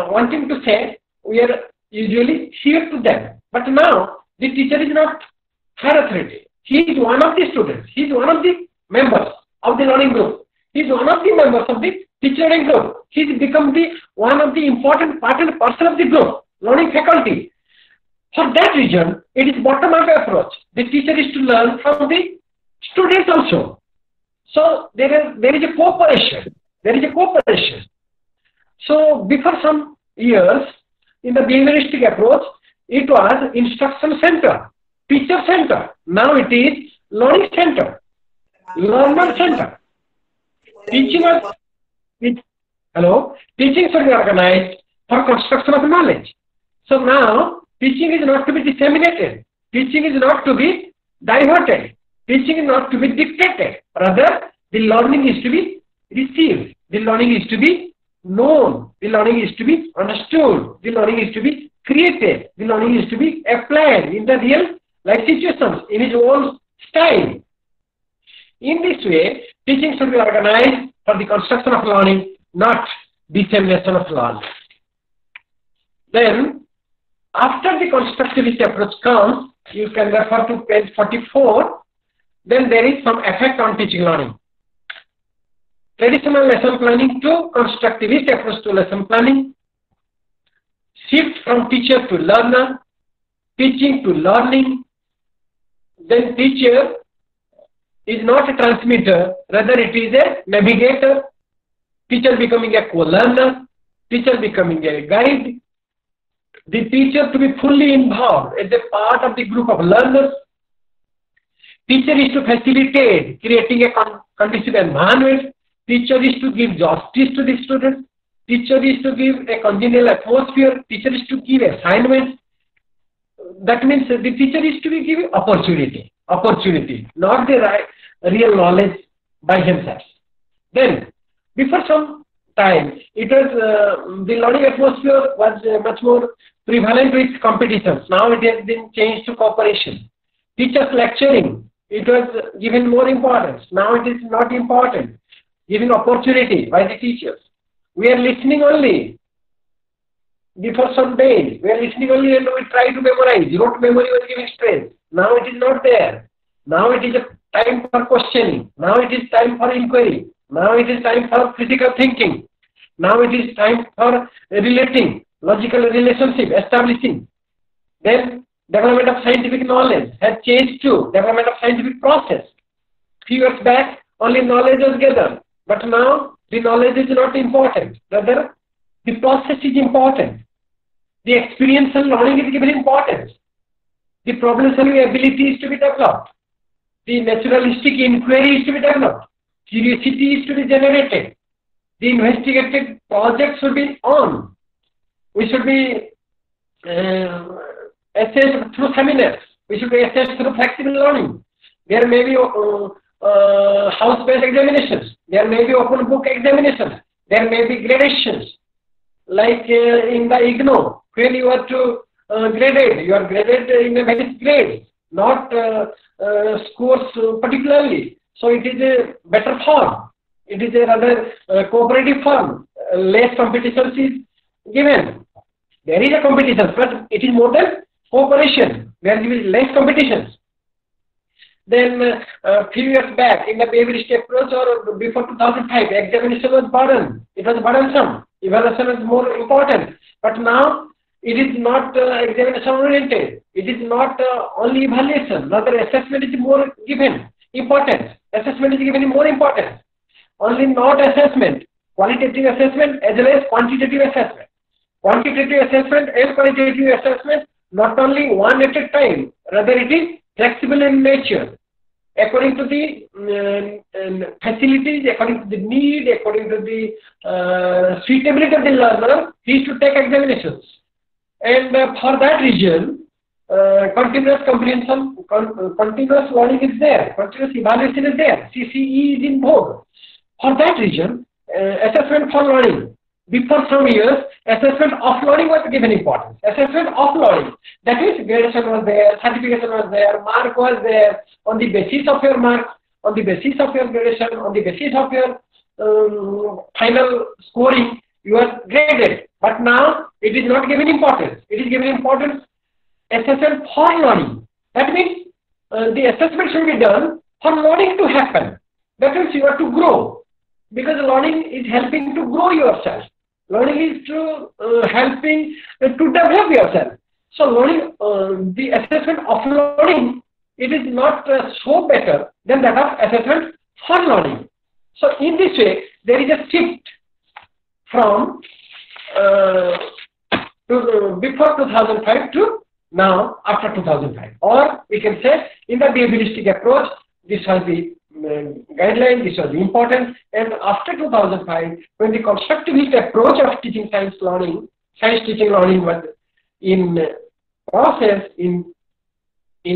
wanting to say, we are usually hear to them. But now, the teacher is not higher authority. He is one of the students. He is one of the members of the learning group. He is one of the members of the teacher learning group. He has become one of the important part and parcel of the group, learning faculty. For that reason, it is bottom-up approach. The teacher is to learn from the students also. So there is a cooperation. So before some years, in the behavioristic approach, it was instruction center, teacher center. Now it is learning center, learner center. Teaching should be organized for construction of knowledge. So now teaching is not to be disseminated. Teaching is not to be diverted. Teaching is not to be dictated. Rather, the learning is to be received. The learning is to be known. The learning is to be understood. The learning is to be created. The learning is to be applied in the real life situations in his own style. In this way, teaching should be organized for the construction of learning, not dissemination of learning. Then, after the constructivist approach comes, you can refer to page 44, then there is some effect on teaching learning. Traditional lesson planning to constructivist approach to lesson planning, shift from teacher to learner, teaching to learning, then teacher is not a transmitter, rather it is a navigator. Teacher becoming a co-learner, teacher becoming a guide, the teacher to be fully involved as a part of the group of learners. Teacher is to facilitate creating a conducive environment. Teacher is to give justice to the students. Teacher is to give a congenial atmosphere. Teacher is to give assignments. That means the teacher is to be given opportunity, not the real knowledge by himself. Then, before some time, it was the learning atmosphere was much more prevalent with competitions. Now it has been changed to cooperation. Teachers lecturing, it was given more importance. Now it is not important. Giving opportunity by the teachers. We are listening only. Before some days, we are listening only and we try to memorize. Rote memory was giving strength. Now it is not there. Now it is a time for questioning. Now it is time for inquiry. Now it is time for critical thinking. Now it is time for relating, logical relationship, establishing. Then development of scientific knowledge has changed to development of scientific process. Few years back, only knowledge was gathered. But now the knowledge is not important. Rather, the process is important. The experiential learning is given importance. The problem-solving ability is to be developed. The naturalistic inquiry is to be developed. Curiosity is to be generated. The investigative project should be on. We should be assessed through seminars. We should be assessed through flexible learning. There may be house-based examinations. There may be open book examinations. There may be gradations. Like in the IGNOU, when you are to graded, you are graded in a various grades, not scores particularly. So it is a better form. It is a rather cooperative form. Less competition is given. There is a competition, but it is more than cooperation. There is less competitions. Then a few years back, in the behavioristic approach or before 2005, examination was burden. It was burdensome. Evaluation was more important. But now, it is not examination oriented. It is not only evaluation. Rather, assessment is more given importance. Assessment is given more importance. Only not assessment. Qualitative assessment as well as quantitative assessment. Quantitative assessment and qualitative assessment, not only one at a time. Rather, it is flexible in nature, according to the facilities, according to the need, according to the suitability of the learner, he is to take examinations. And for that reason, continuous comprehension, continuous learning is there, continuous evaluation is there, CCE is in vogue. For that reason, assessment for learning. Before some years, assessment of learning was given importance. Assessment of learning. That is, gradation was there, certification was there, mark was there. On the basis of your marks, on the basis of your gradation, on the basis of your final scoring, you are graded. But now, it is not given importance. It is given importance assessment for learning. That means the assessment should be done for learning to happen. That means you have to grow. Because learning is helping to grow yourself. Learning is to helping to develop yourself. So learning, the assessment of learning, it is not so better than that of assessment for learning. So in this way, there is a shift from before 2005 to now after 2005. Or we can say in the behavioristic approach, this was the guideline, this was important, and after 2005, when the constructivist approach of teaching science teaching learning was in process, in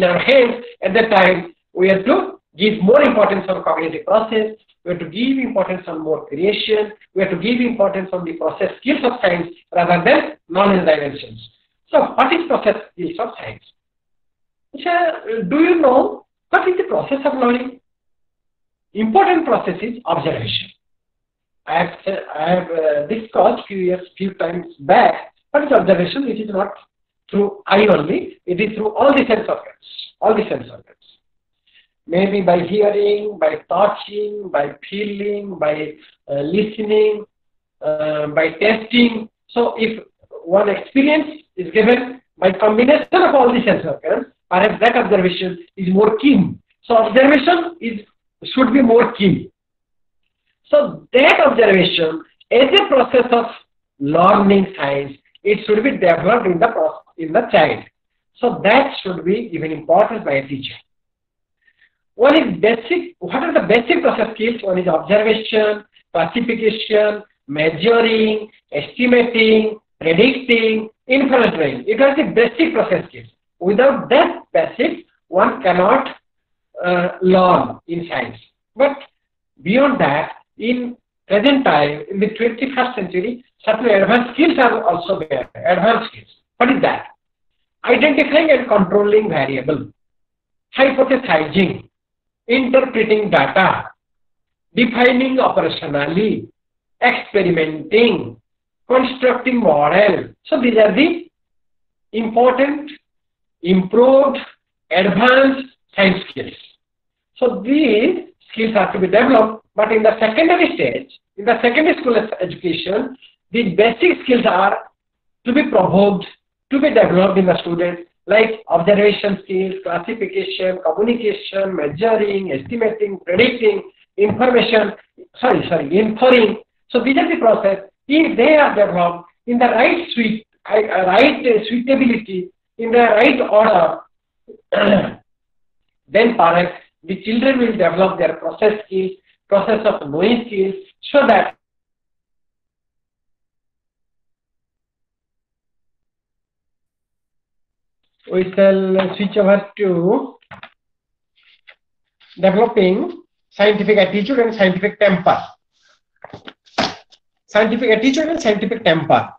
our hands, at that time, we had to give more importance on cognitive process, we have to give importance on more creation, we have to give importance on the process skills of science rather than knowledge dimensions. So, what is process skills of science? So, do you know what is the process of learning? Important process is observation. I have discussed few times back, what is observation? It is not through eye only, it is through all the sense organs. Maybe by hearing, by touching, by feeling, by listening, by tasting. So if one experience is given by combination of all the sense organs, perhaps that observation is more keen. So observation is should be more keen. So that observation as a process of learning science, it should be developed in the child. So that should be given importance by a teacher. One is basic. What are the basic process skills? One is observation, classification, measuring, estimating, predicting, inference. It is the basic process skills. Without that basic, one cannot learn in science. But beyond that, in present time, in the 21st century, certain advanced skills are also there. Advanced skills. What is that? Identifying and controlling variable, hypothesizing, interpreting data, defining operationally, experimenting, constructing model. So these are the important, improved, advanced science skills. So these skills are to be developed, but in the secondary stage, in the secondary school education, the basic skills are to be provoked, to be developed in the students, like observation skills, classification, communication, measuring, estimating, predicting, inferring. So these are the process. If they are developed in the right suitability, in the right order, then perhaps the children will develop their process skills, process of knowing skills, so that we shall switch over to developing scientific attitude and scientific temper. Scientific attitude and scientific temper.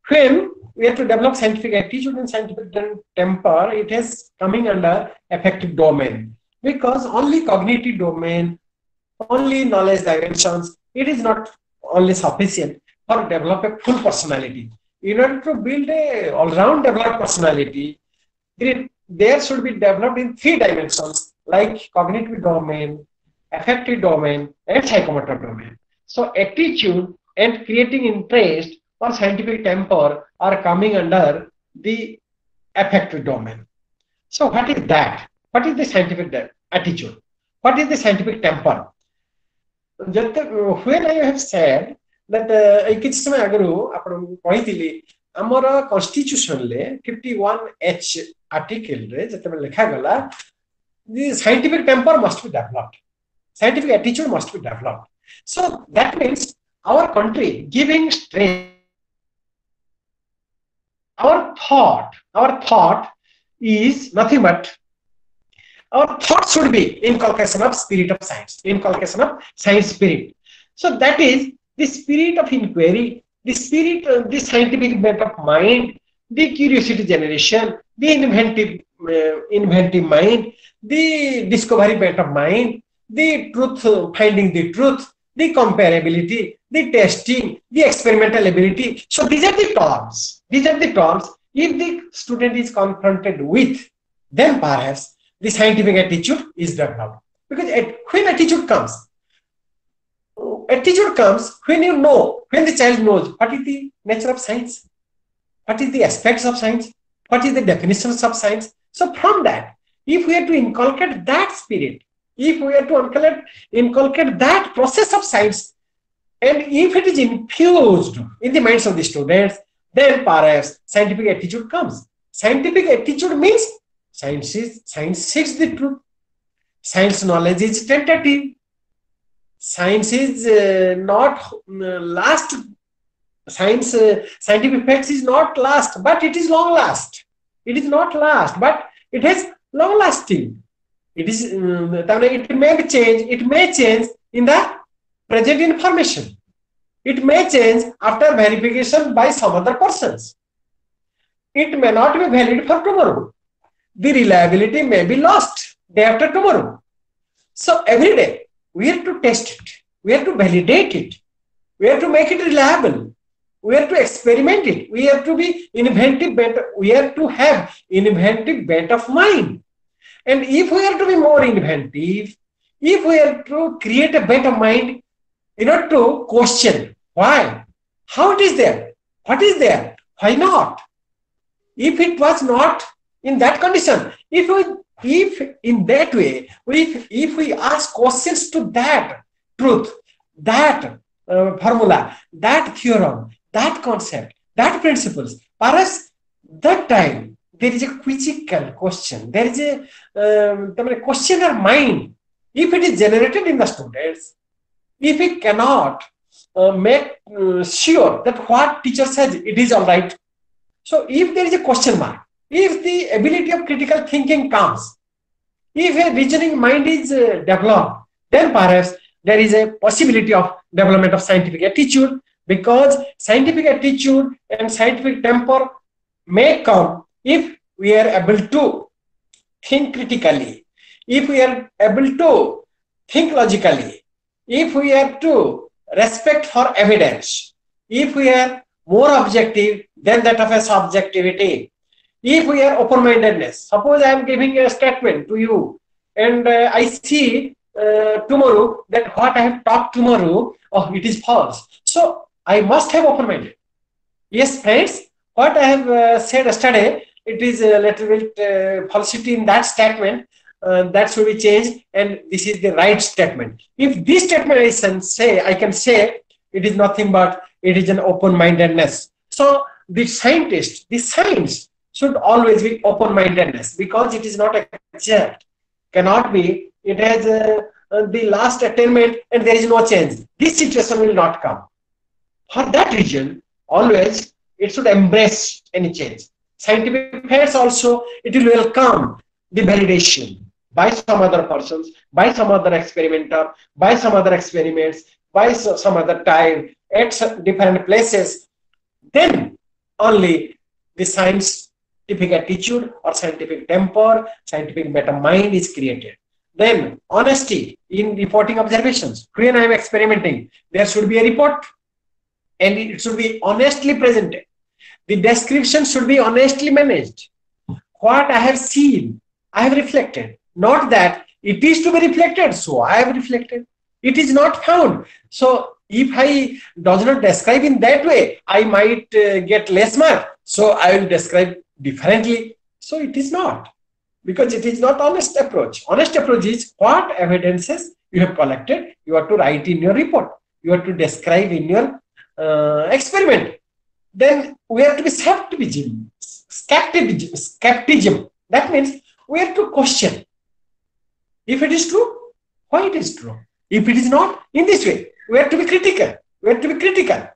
When we have to develop scientific attitude and scientific temper, it is coming under affective domain. Because only cognitive domain, only knowledge dimensions, it is not only sufficient for develop a full personality. In order to build a all-round developed personality, there should be developed in 3 dimensions, like cognitive domain, affective domain, and psychomotor domain. So attitude and creating interest or scientific temper are coming under the affective domain. So what is that? What is the scientific attitude? What is the scientific temper? When I have said that our constitution 51H article the scientific temper must be developed. Scientific attitude must be developed. So that means our country giving strength. Our thought is nothing but our thought should be inculcation of spirit of science, inculcation of science spirit. So that is the spirit of inquiry, the spirit of the scientific bent of mind, the curiosity generation, the inventive mind, the discovery bent of mind, the truth, finding the truth, the comparability, the testing, the experimental ability. So these are the terms. These are the terms. If the student is confronted with, then perhaps the scientific attitude is developed. Because when attitude comes when you know, when the child knows what is the nature of science, what is the aspects of science, what is the definitions of science. So from that, if we are to inculcate that spirit, if we are to inculcate that process of science, and if it is infused in the minds of the students, then perhaps scientific attitude comes. Scientific attitude means science seeks the truth. Science knowledge is tentative. Science is not last. Scientific facts is not last, but it is long last. It is not last, but it has long lasting. It is. It may change. It may change in the present information. It may change after verification by some other persons. It may not be valid for tomorrow. The reliability may be lost day after tomorrow. So every day we have to test it. We have to validate it. We have to make it reliable. We have to experiment it. We have to be inventive bent. We have to have inventive bent of mind. And if we are to be more inventive, if we are to create a bent of mind, in order to question why, how it is there, what is there, why not? If it was not in that condition, if we If in that way, if we ask questions to that truth, that formula, that theorem, that concept, that principles, perhaps that time there is a quizzical question, there is a questioner mind. If it is generated in the students, if we cannot make sure that what teacher says, it is all right. So if there is a question mark, if the ability of critical thinking comes, if a reasoning mind is developed, then perhaps there is a possibility of development of scientific attitude, because scientific attitude and scientific temper may come if we are able to think critically, if we are able to think logically, if we have to respect for evidence, if we are more objective than that of a subjectivity, if we are open-mindedness. Suppose I am giving a statement to you and I see tomorrow that what I have taught tomorrow, oh, it is false. So I must have open-minded. Yes, friends, what I have said yesterday, it is a little bit falsity in that statement. That should be changed, and this is the right statement. If this statement I can say it is nothing but it is an open-mindedness. So the scientist, the science should always be open-mindedness, because it is not exact, cannot be. It has the last attainment and there is no change. This situation will not come. For that reason, always it should embrace any change. Scientific facts also, it will welcome the validation by some other persons, by some other experimenter, by some other experiments, by some other time, at different places. Then only the scientific attitude or scientific temper, scientific better mind is created. Then honesty in reporting observations. When I am experimenting, there should be a report and it should be honestly presented. The description should be honestly managed. What I have seen, I have reflected. Not that it is to be reflected, so I have reflected. It is not found. So if I does not describe in that way, I might get less mark. So I will describe differently. So it is not, because it is not honest approach. Honest approach is what evidences you have collected, you have to write in your report, you have to describe in your experiment. Then we have to be skepticism. That means we have to question. If it is true, why it is true? If it is not, in this way, we have to be critical. We have to be critical.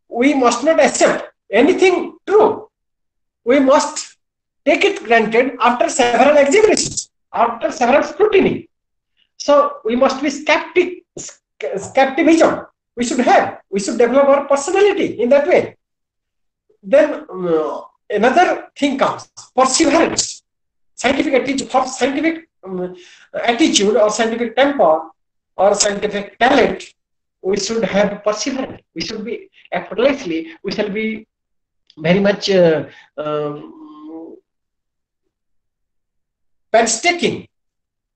We must not accept anything true. We must take it granted after several examinations, after several scrutiny. So we must be skepticism. We should develop our personality in that way. Then another thing comes, perseverance. Scientific attitude or scientific temper or scientific talent, we should have perseverance. We should be effortlessly, we shall be very much painstaking.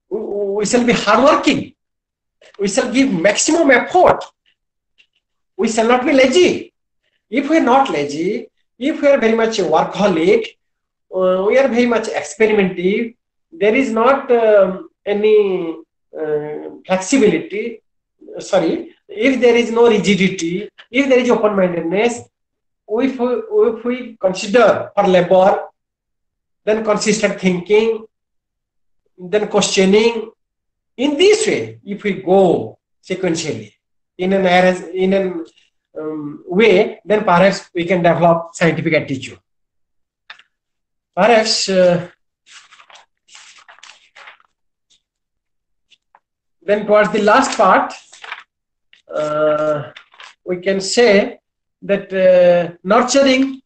We shall be hardworking. We shall give maximum effort. We shall not be lazy. If we are not lazy, if we are very much workaholic, we are very much experimentative, there is not any flexibility, if there is no rigidity, if there is open-mindedness, if we consider for labor, then consistent thinking, then questioning, in this way, if we go sequentially in an way, then perhaps we can develop scientific attitude. Perhaps then towards the last part, we can say that nurturing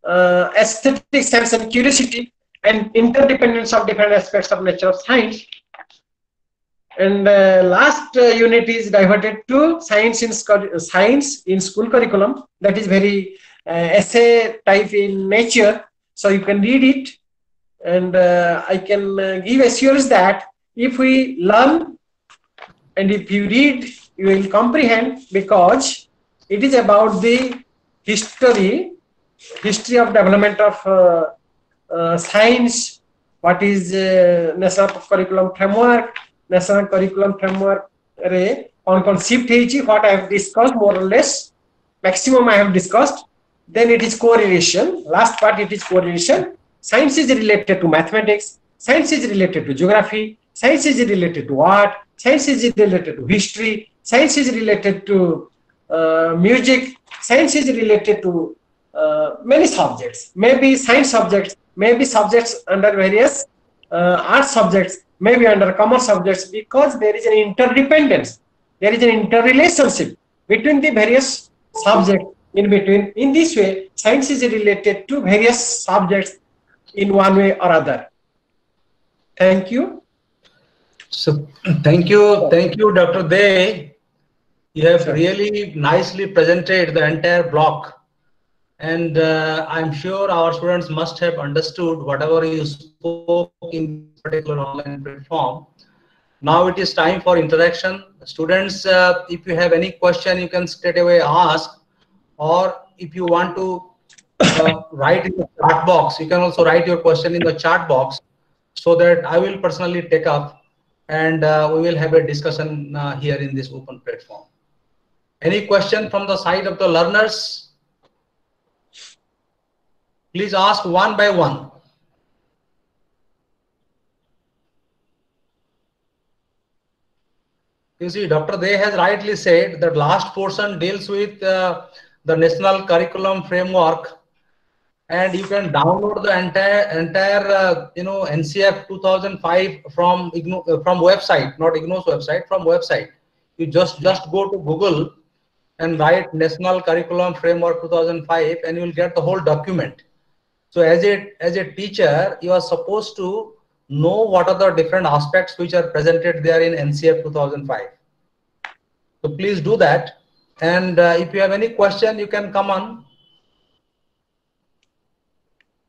aesthetic sense and curiosity and interdependence of different aspects of nature of science. And last unit is diverted to science in school curriculum. That is very essay type in nature. So you can read it, and I can give assurance that if we learn and if you read, you will comprehend, because it is about the history of development of science, what is national curriculum framework, national curriculum framework re on shift heichi, what I have discussed more or less, maximum I have discussed. Then it is correlation. Last part, it is correlation. Science is related to mathematics. Science is related to geography. Science is related to art. Science is related to history. Science is related to music. Science is related to many subjects. Maybe science subjects, maybe subjects under various art subjects, maybe under commerce subjects, because there is an interdependence. There is an interrelationship between the various subjects in between. In this way, science is related to various subjects in one way or other. Thank you. So thank you, Dr. Dey. You have really nicely presented the entire block, and I'm sure our students must have understood whatever you spoke in this particular online platform. Now it is time for interaction. Students, if you have any question, you can straight away ask, or if you want to write in the chat box, you can also write your question in the chat box, so that I will personally take up, and we will have a discussion here in this open platform. Any question from the side of the learners? Please ask one by one. You see, Dr. Dey has rightly said that last portion deals with the national curriculum framework, and you can download the entire NCF 2005 from IGNOU, from website, not IGNOU's website, from website. You just go to Google and write National Curriculum Framework 2005, and you will get the whole document. So as a teacher, you are supposed to know what are the different aspects which are presented there in NCF 2005. So please do that. And if you have any question, you can come on.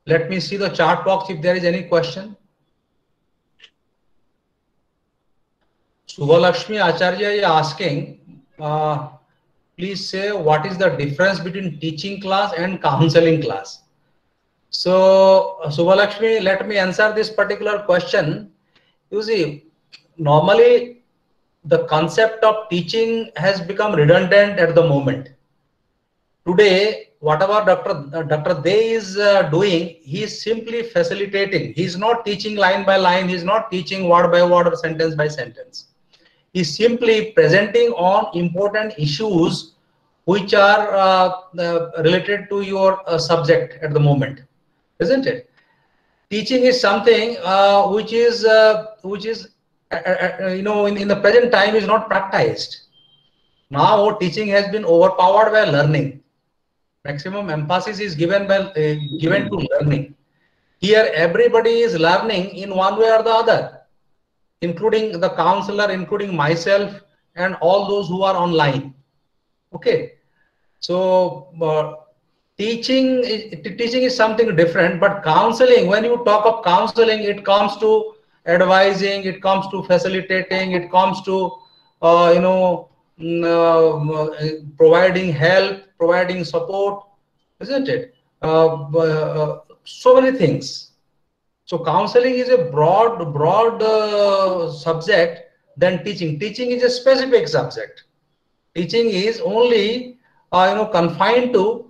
Let me see the chat box if there is any question. Subhalakshmi Acharya is asking, please say what is the difference between teaching class and counseling class? So Subhalakshmi, let me answer this particular question. You see, normally the concept of teaching has become redundant at the moment. Today, whatever Dr. Dey is doing, he is simply facilitating. He is not teaching line by line. He is not teaching word by word or sentence by sentence. He is simply presenting on important issues which are related to your subject at the moment, isn't it? Teaching is something which is in the present time is not practiced. Now teaching has been overpowered by learning. Maximum emphasis is given to learning. Here everybody is learning in one way or the other, including the counselor, including myself, and all those who are online. Okay, so teaching is something different, but counseling, when you talk of counseling, it comes to advising, it comes to facilitating, it comes to providing help, providing support, isn't it? So many things. So counseling is a broad subject than teaching. Teaching is a specific subject. Teaching is only confined to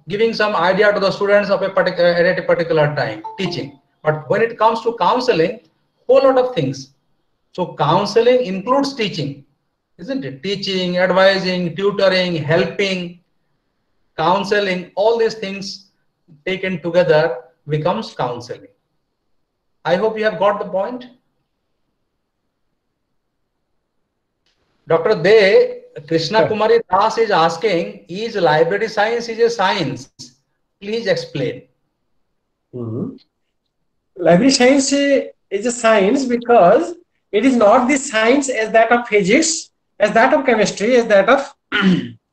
giving some idea to the students of at a particular time, teaching. But when it comes to counseling, whole lot of things. So counseling includes teaching, isn't it? Teaching, advising, tutoring, helping, counseling, all these things taken together becomes counseling. I hope you have got the point. Dr. Dey, Krishna Kumari Das is asking, is library science is a science? Please explain. Library science is a science because it is not the science as that of physics, as that of chemistry, as that of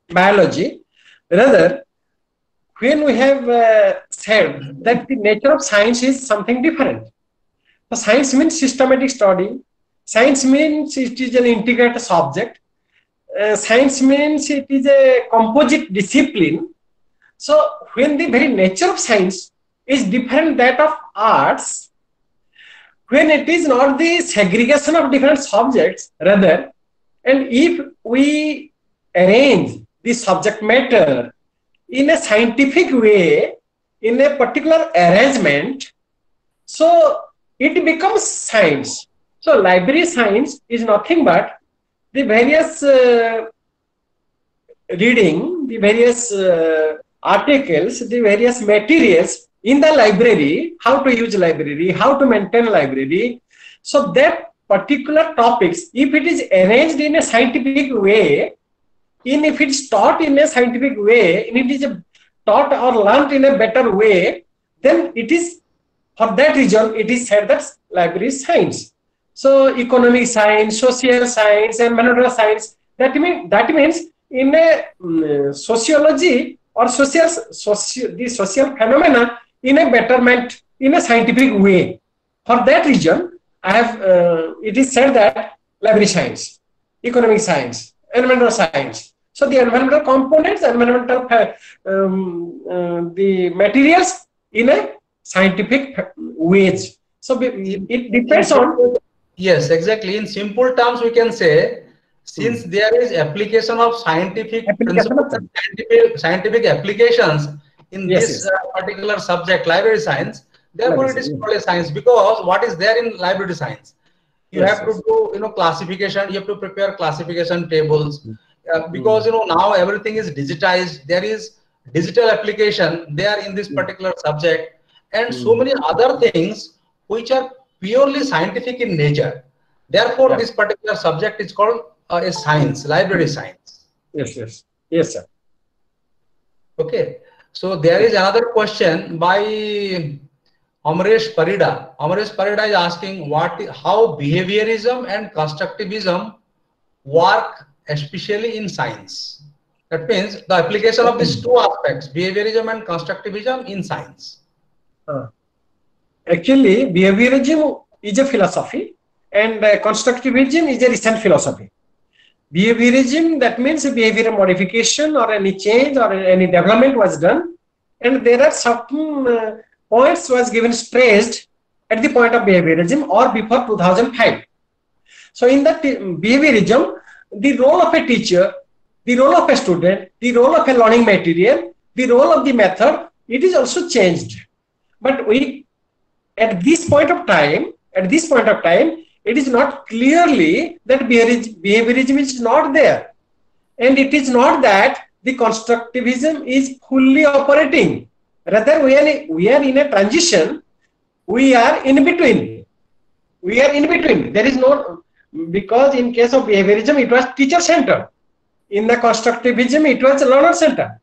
biology. Rather, when we have said that the nature of science is something different. So science means systematic study. Science means it is an integrated subject. Science means it is a composite discipline. So when the very nature of science is different that of arts, when it is not the segregation of different subjects, rather, and if we arrange the subject matter in a scientific way, in a particular arrangement, so it becomes science. So library science is nothing but the various reading, the various articles, the various materials in the library, how to use library, how to maintain library. So that particular topics, if it is arranged in a scientific way, if it's taught in a scientific way, and it is taught or learned in a better way, then it is, for that reason, it is said that library science. So economic science, social science, environmental science, that means in a sociology or the social phenomena in a betterment, in a scientific way. For that reason, I have it is said that library science, economic science, environmental science. So the environmental components, environmental the materials in a scientific ways. So it depends on. Yes, exactly. In simple terms, we can say, since there is application of scientific principles and scientific applications in this particular subject, library science, therefore it is called a science, because what is there in library science? You have to do, classification, you have to prepare classification tables, because, now everything is digitized. There is digital application there in this particular subject, and so many other things which are purely scientific in nature. Therefore, this particular subject is called a science, library science. Yes, sir. Okay. So there is another question by Amresh Parida. Amresh Parida is asking how behaviorism and constructivism work, especially in science. That means the application of these two aspects, behaviorism and constructivism in science. Actually, behaviorism is a philosophy and constructivism is a recent philosophy. Behaviorism, that means behavioral modification or any change or any development was done, and there are certain points was given stressed at the point of behaviorism or before 2005. So in that behaviorism, the role of a teacher, the role of a student, the role of a learning material, the role of the method, it is also changed. But at this point of time, it is not clearly that behaviorism is not there. And it is not that the constructivism is fully operating. Rather, we are in a transition. We are in between. There is no, because in case of behaviorism, it was teacher-centered. In the constructivism, it was learner-centered.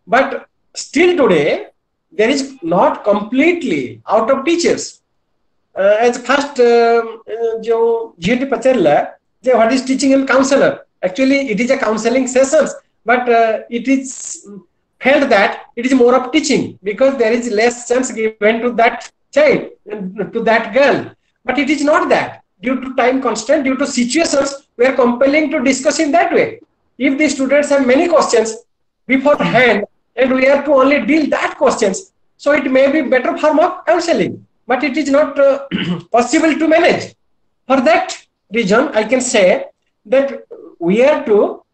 But still today, there is not completely out of teachers. As first, GT Pachella, what is teaching and counselor? Actually, it is a counseling sessions, but it is felt that it is more of teaching because there is less chance given to that child, to that girl. But it is not that. Due to time constraint, due to situations, we are compelling to discuss in that way. If the students have many questions beforehand, and we have to only deal that questions, so it may be better form of counseling, but it is not possible to manage. For that reason, I can say that we are to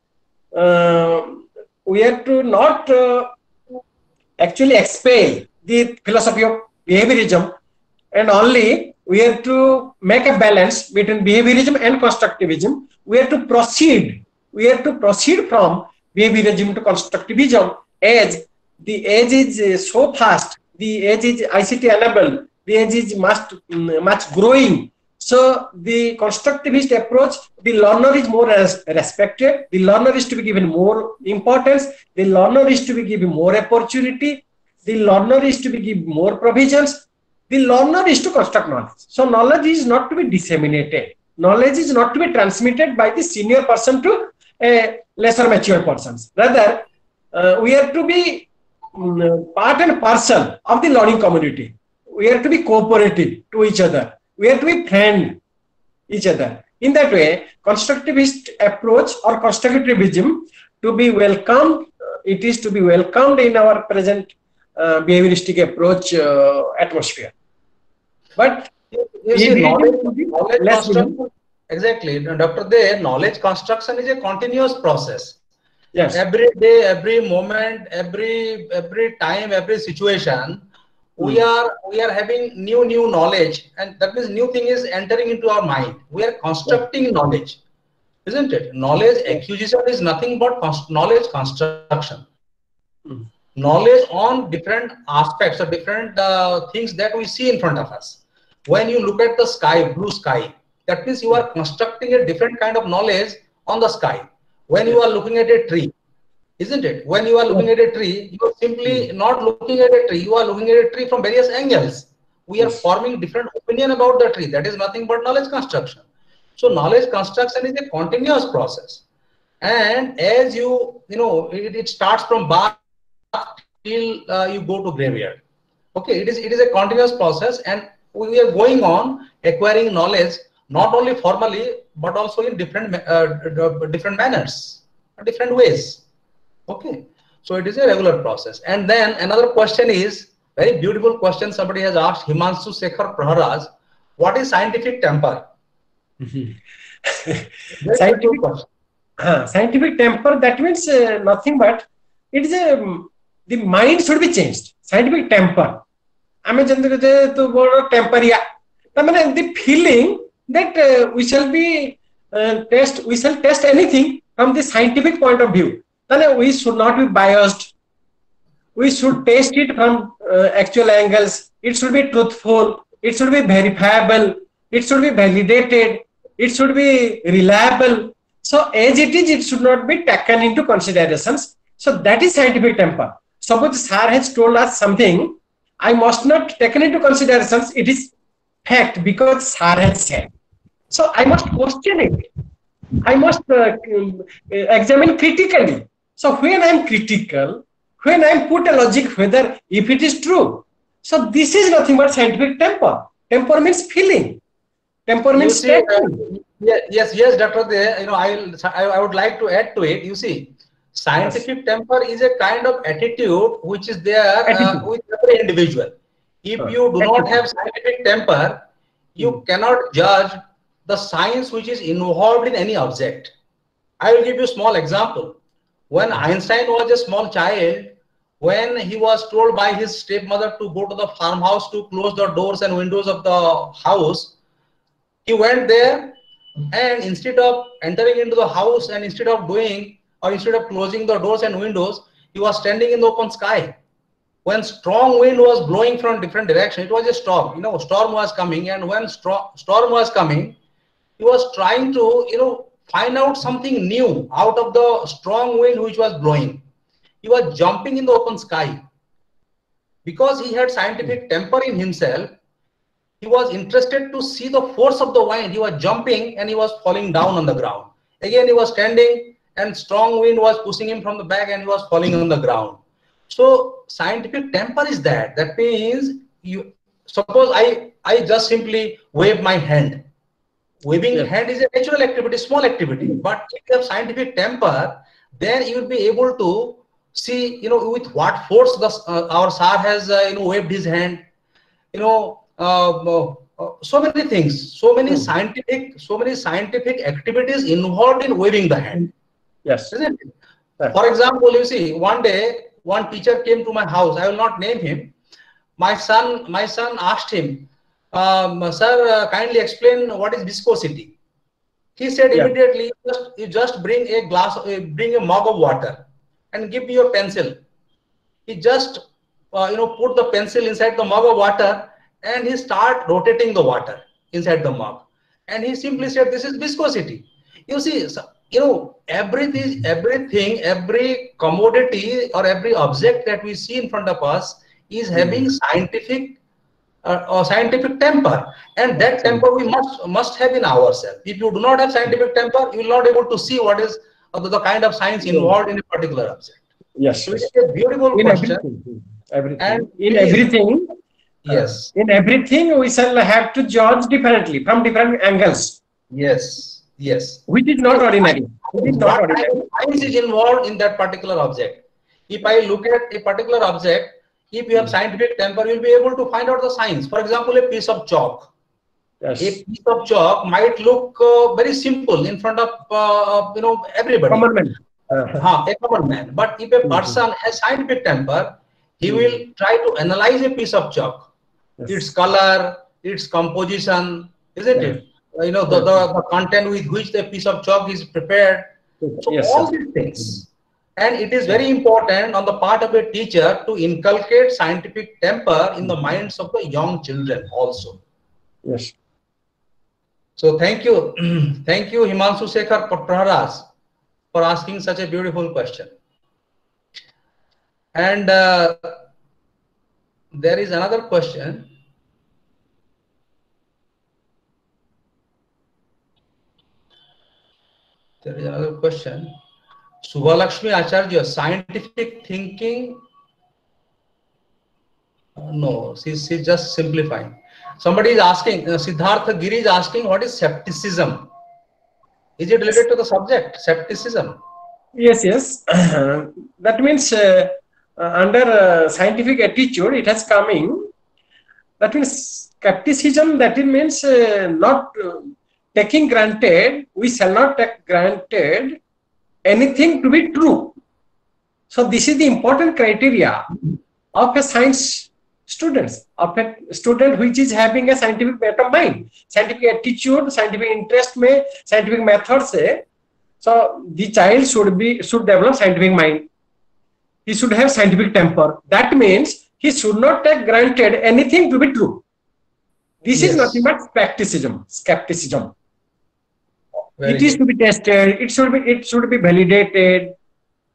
not actually expel the philosophy of behaviorism, and only we have to make a balance between behaviorism and constructivism. We have to proceed. We have to proceed from behaviorism to constructivism, as the age is so fast. The age is ICT enabled. The age is much growing. So the constructivist approach, the learner is more respected. The learner is to be given more importance. The learner is to be given more opportunity. The learner is to be given more provisions. The learner is to construct knowledge. So knowledge is not to be disseminated. Knowledge is not to be transmitted by the senior person to a lesser mature persons. Rather, we have to be part and parcel of the learning community. We have to be cooperative to each other. We have to be friend each other. In that way, constructivist approach or constructivism to be welcomed, it is to be welcomed in our present behavioristic approach atmosphere. But You see, knowledge less construction, exactly, Dr. There, knowledge construction is a continuous process. Yes. Every day, every moment, every time, every situation, we are having new knowledge, and that means new thing is entering into our mind. We are constructing knowledge, isn't it? Knowledge acquisition is nothing but knowledge construction. Knowledge on different aspects or different things that we see in front of us. When you look at the sky, blue sky, that means you are constructing a different kind of knowledge on the sky. When you are looking at a tree, isn't it? When you are looking at a tree, you are simply not looking at a tree, you are looking at a tree from various angles. We are forming different opinion about the tree. That is nothing but knowledge construction. So knowledge construction is a continuous process. And as it starts from birth till you go to graveyard. Okay, it is a continuous process, and we are going on acquiring knowledge not only formally but also in different manners, different ways. Okay, so it is a regular process. And then another question is very beautiful question. Somebody has asked, Himanshu Sekhar Praharaj, what is scientific temper? Scientific temper, that means nothing but it is the mind should be changed. Scientific temper. I mean, temperia. I mean, the feeling that we shall test anything from the scientific point of view. Then we should not be biased. We should test it from actual angles. It should be truthful. It should be verifiable. It should be validated. It should be reliable. So as it is, it should not be taken into considerations. So that is scientific temper. Suppose sir has told us something, I must not taken into considerations. It is fact because sir has said. So I must question it. I must examine critically. So when I am critical, when I put a logic whether if it is true. So this is nothing but scientific temper. Temper means feeling. Temper means yes, Dr. I would like to add to it. You see, scientific temper is a kind of attitude which is there with every individual. If you do not have scientific temper, you cannot judge the science which is involved in any object. I will give you a small example. When Einstein was a small child, when he was told by his stepmother to go to the farmhouse to close the doors and windows of the house, he went there, and instead of entering into the house and instead of closing the doors and windows, he was standing in the open sky. When strong wind was blowing from different direction, it was a storm. Storm was coming, and when storm was coming, he was trying to find out something new out of the strong wind which was blowing. He was jumping in the open sky because he had scientific temper in himself. He was interested to see the force of the wind. He was jumping and he was falling down on the ground. Again, he was standing and strong wind was pushing him from the back and he was falling on the ground. So scientific temper is that. That means suppose I just simply wave my hand. Waving hand is a natural activity, small activity. But if you have scientific temper, then you will be able to see, with what force our sir has, waved his hand. So many things, so many scientific activities involved in waving the hand. Yes. Isn't it? For example, you see, one day, one teacher came to my house. I will not name him. My son asked him, sir, kindly explain what is viscosity. He said immediately, you just bring a mug of water and give me your pencil. He just, put the pencil inside the mug of water and he start rotating the water inside the mug. And he simply said, this is viscosity. You see, everything, every commodity or every object that we see in front of us is having scientific temper, and that temper we must have in ourselves. If you do not have scientific temper, you will not able to see what is the kind of science involved in a particular object. Yes. So it's a beautiful question. Everything. Yes. In everything, we shall have to judge differently from different angles. Yes. Which is not ordinary. Science is involved in that particular object. If I look at a particular object, if you have scientific temper, you will be able to find out the science. For example, a piece of chalk. Yes. A piece of chalk might look very simple in front of everybody. Common man. A common man. But if a person has scientific temper, he will try to analyze a piece of chalk, its color, its composition, isn't it? The content with which the piece of chalk is prepared. So all these things. And it is very important on the part of a teacher to inculcate scientific temper in the minds of the young children also. Yes. So thank you. Thank you, Himanshu Shekhar Praharas, for asking such a beautiful question. And there is another question. There is another question. Subhalakshmi Acharya, scientific thinking. No, she's just simplifying. Somebody is asking, Siddhartha Giri is asking, what is skepticism? Is it related to the subject, skepticism? Yes, yes. That means under scientific attitude, it has coming. That means skepticism, that it means not taking granted, we shall not take granted anything to be true. So this is the important criteria of a science student, of a student which is having a scientific better mind, scientific attitude, scientific interest, scientific methods. So the child should develop scientific mind. He should have scientific temper. That means he should not take granted anything to be true. This is nothing but skepticism. It is to be tested. It should be validated.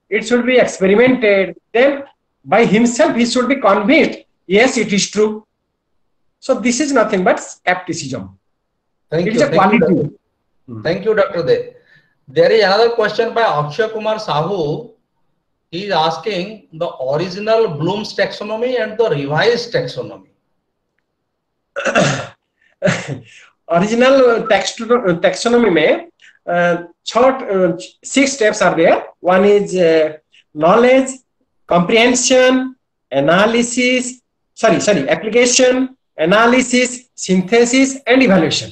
It should be experimented. Then by himself he should be convinced. Yes, it is true. So this is nothing but skepticism. Thank It's you. a quality. Thank you, Dr. De. There is another question by Akshay Kumar Sahu. He is asking the original Bloom's taxonomy and the revised taxonomy. Original taxonomy में short 6 steps are there. One is knowledge, comprehension, analysis, application, analysis, synthesis, and evaluation.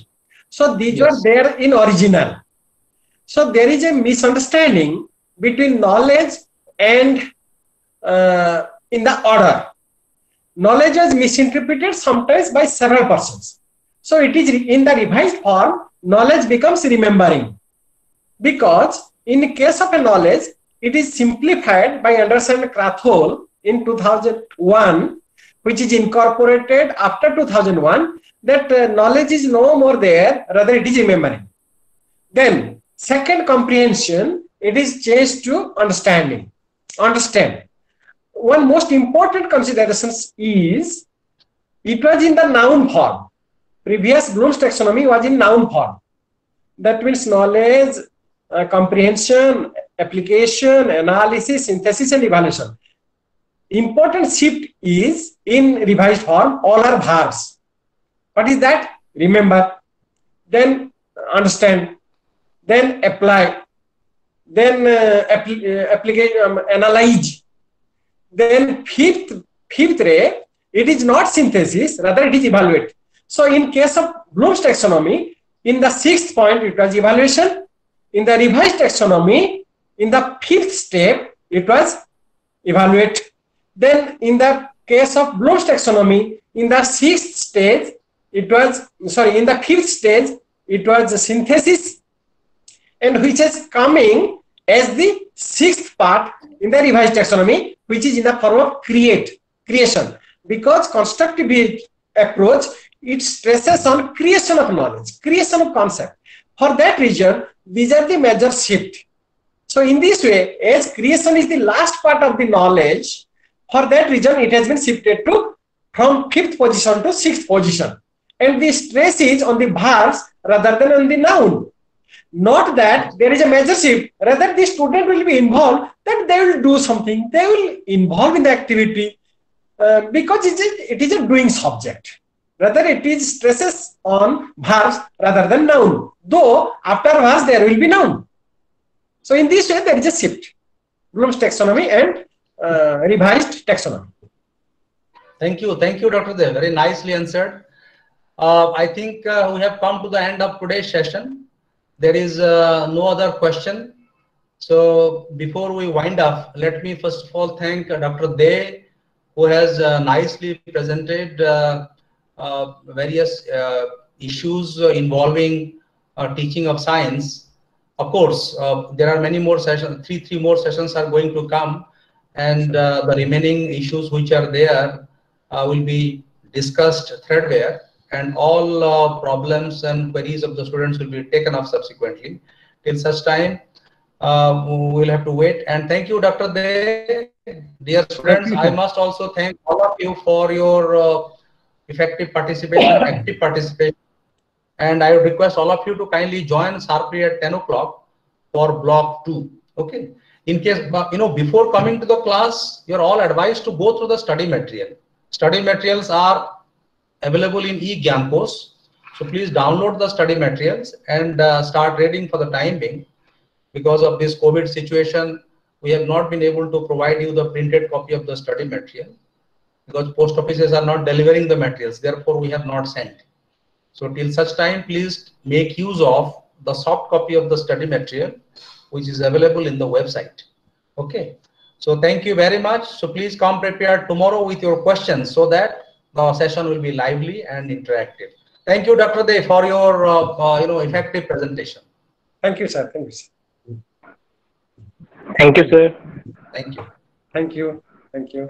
So these are there in original. So there is a misunderstanding between knowledge and in the order. Knowledge is misinterpreted sometimes by several persons. So it is in the revised form, knowledge becomes remembering. Because in case of a knowledge, it is simplified by Anderson Krathwohl in 2001, which is incorporated after 2001, that knowledge is no more there, rather it is remembering. Then second, comprehension, it is changed to understanding. Understand. One most important consideration is it was in the noun form. Previous Bloom's taxonomy was in noun form. That means knowledge, comprehension, application, analysis, synthesis, and evaluation. Important shift is in revised form, all are verbs. What is that? Remember, then understand, then apply, then analyze. Then fifth ray, it is not synthesis, rather it is evaluate. So in case of Bloom's taxonomy, in the 6th point, it was evaluation. In the revised taxonomy, in the 5th step, it was evaluate. Then in the case of Bloom's taxonomy, in the 6th stage, it was, in the 5th stage, it was a synthesis, and which is coming as the 6th part in the revised taxonomy, which is in the form of creation. Because constructive approach, it stresses on creation of knowledge, creation of concept. For that reason, these are the major shift. So in this way, as creation is the last part of the knowledge, for that reason, it has been shifted to from 5th position to 6th position. And the stress is on the verbs rather than on the noun. Not that there is a major shift, rather the student will be involved, that they will do something, they will involve in the activity because it is a doing subject. Rather it is stresses on verbs rather than noun. Though after verbs there will be noun. So in this way there is a shift. Bloom's taxonomy and revised taxonomy. Thank you, Dr. Dev. Very nicely answered. I think we have come to the end of today's session. There is no other question. So before we wind up, let me first of all thank Dr. Dey, who has nicely presented various issues involving teaching of science. Of course, there are many more sessions, three more sessions are going to come, and the remaining issues which are there will be discussed threadbare, and all problems and queries of the students will be taken up subsequently. Till such time, we'll have to wait. And thank you, Dr. Dey. Dear students, I Thank must you, sir. also thank all of you for your effective participation, active participation. And I would request all of you to kindly join sharply at 10 o'clock for block 2. Okay. In case, before coming to the class, you're all advised to go through the study material. Study materials are available in eGyan course. So please download the study materials and start reading for the time being. Because of this COVID situation, we have not been able to provide you the printed copy of the study material because post offices are not delivering the materials. Therefore, we have not sent. So till such time, please make use of the soft copy of the study material, which is available in the website. Okay. So thank you very much. So please come prepared tomorrow with your questions so that the session will be lively and interactive. Thank you, Dr. Dey, for your effective presentation. Thank you, sir. Thank you, sir. Thank you, sir. Thank you. Thank you. Thank you.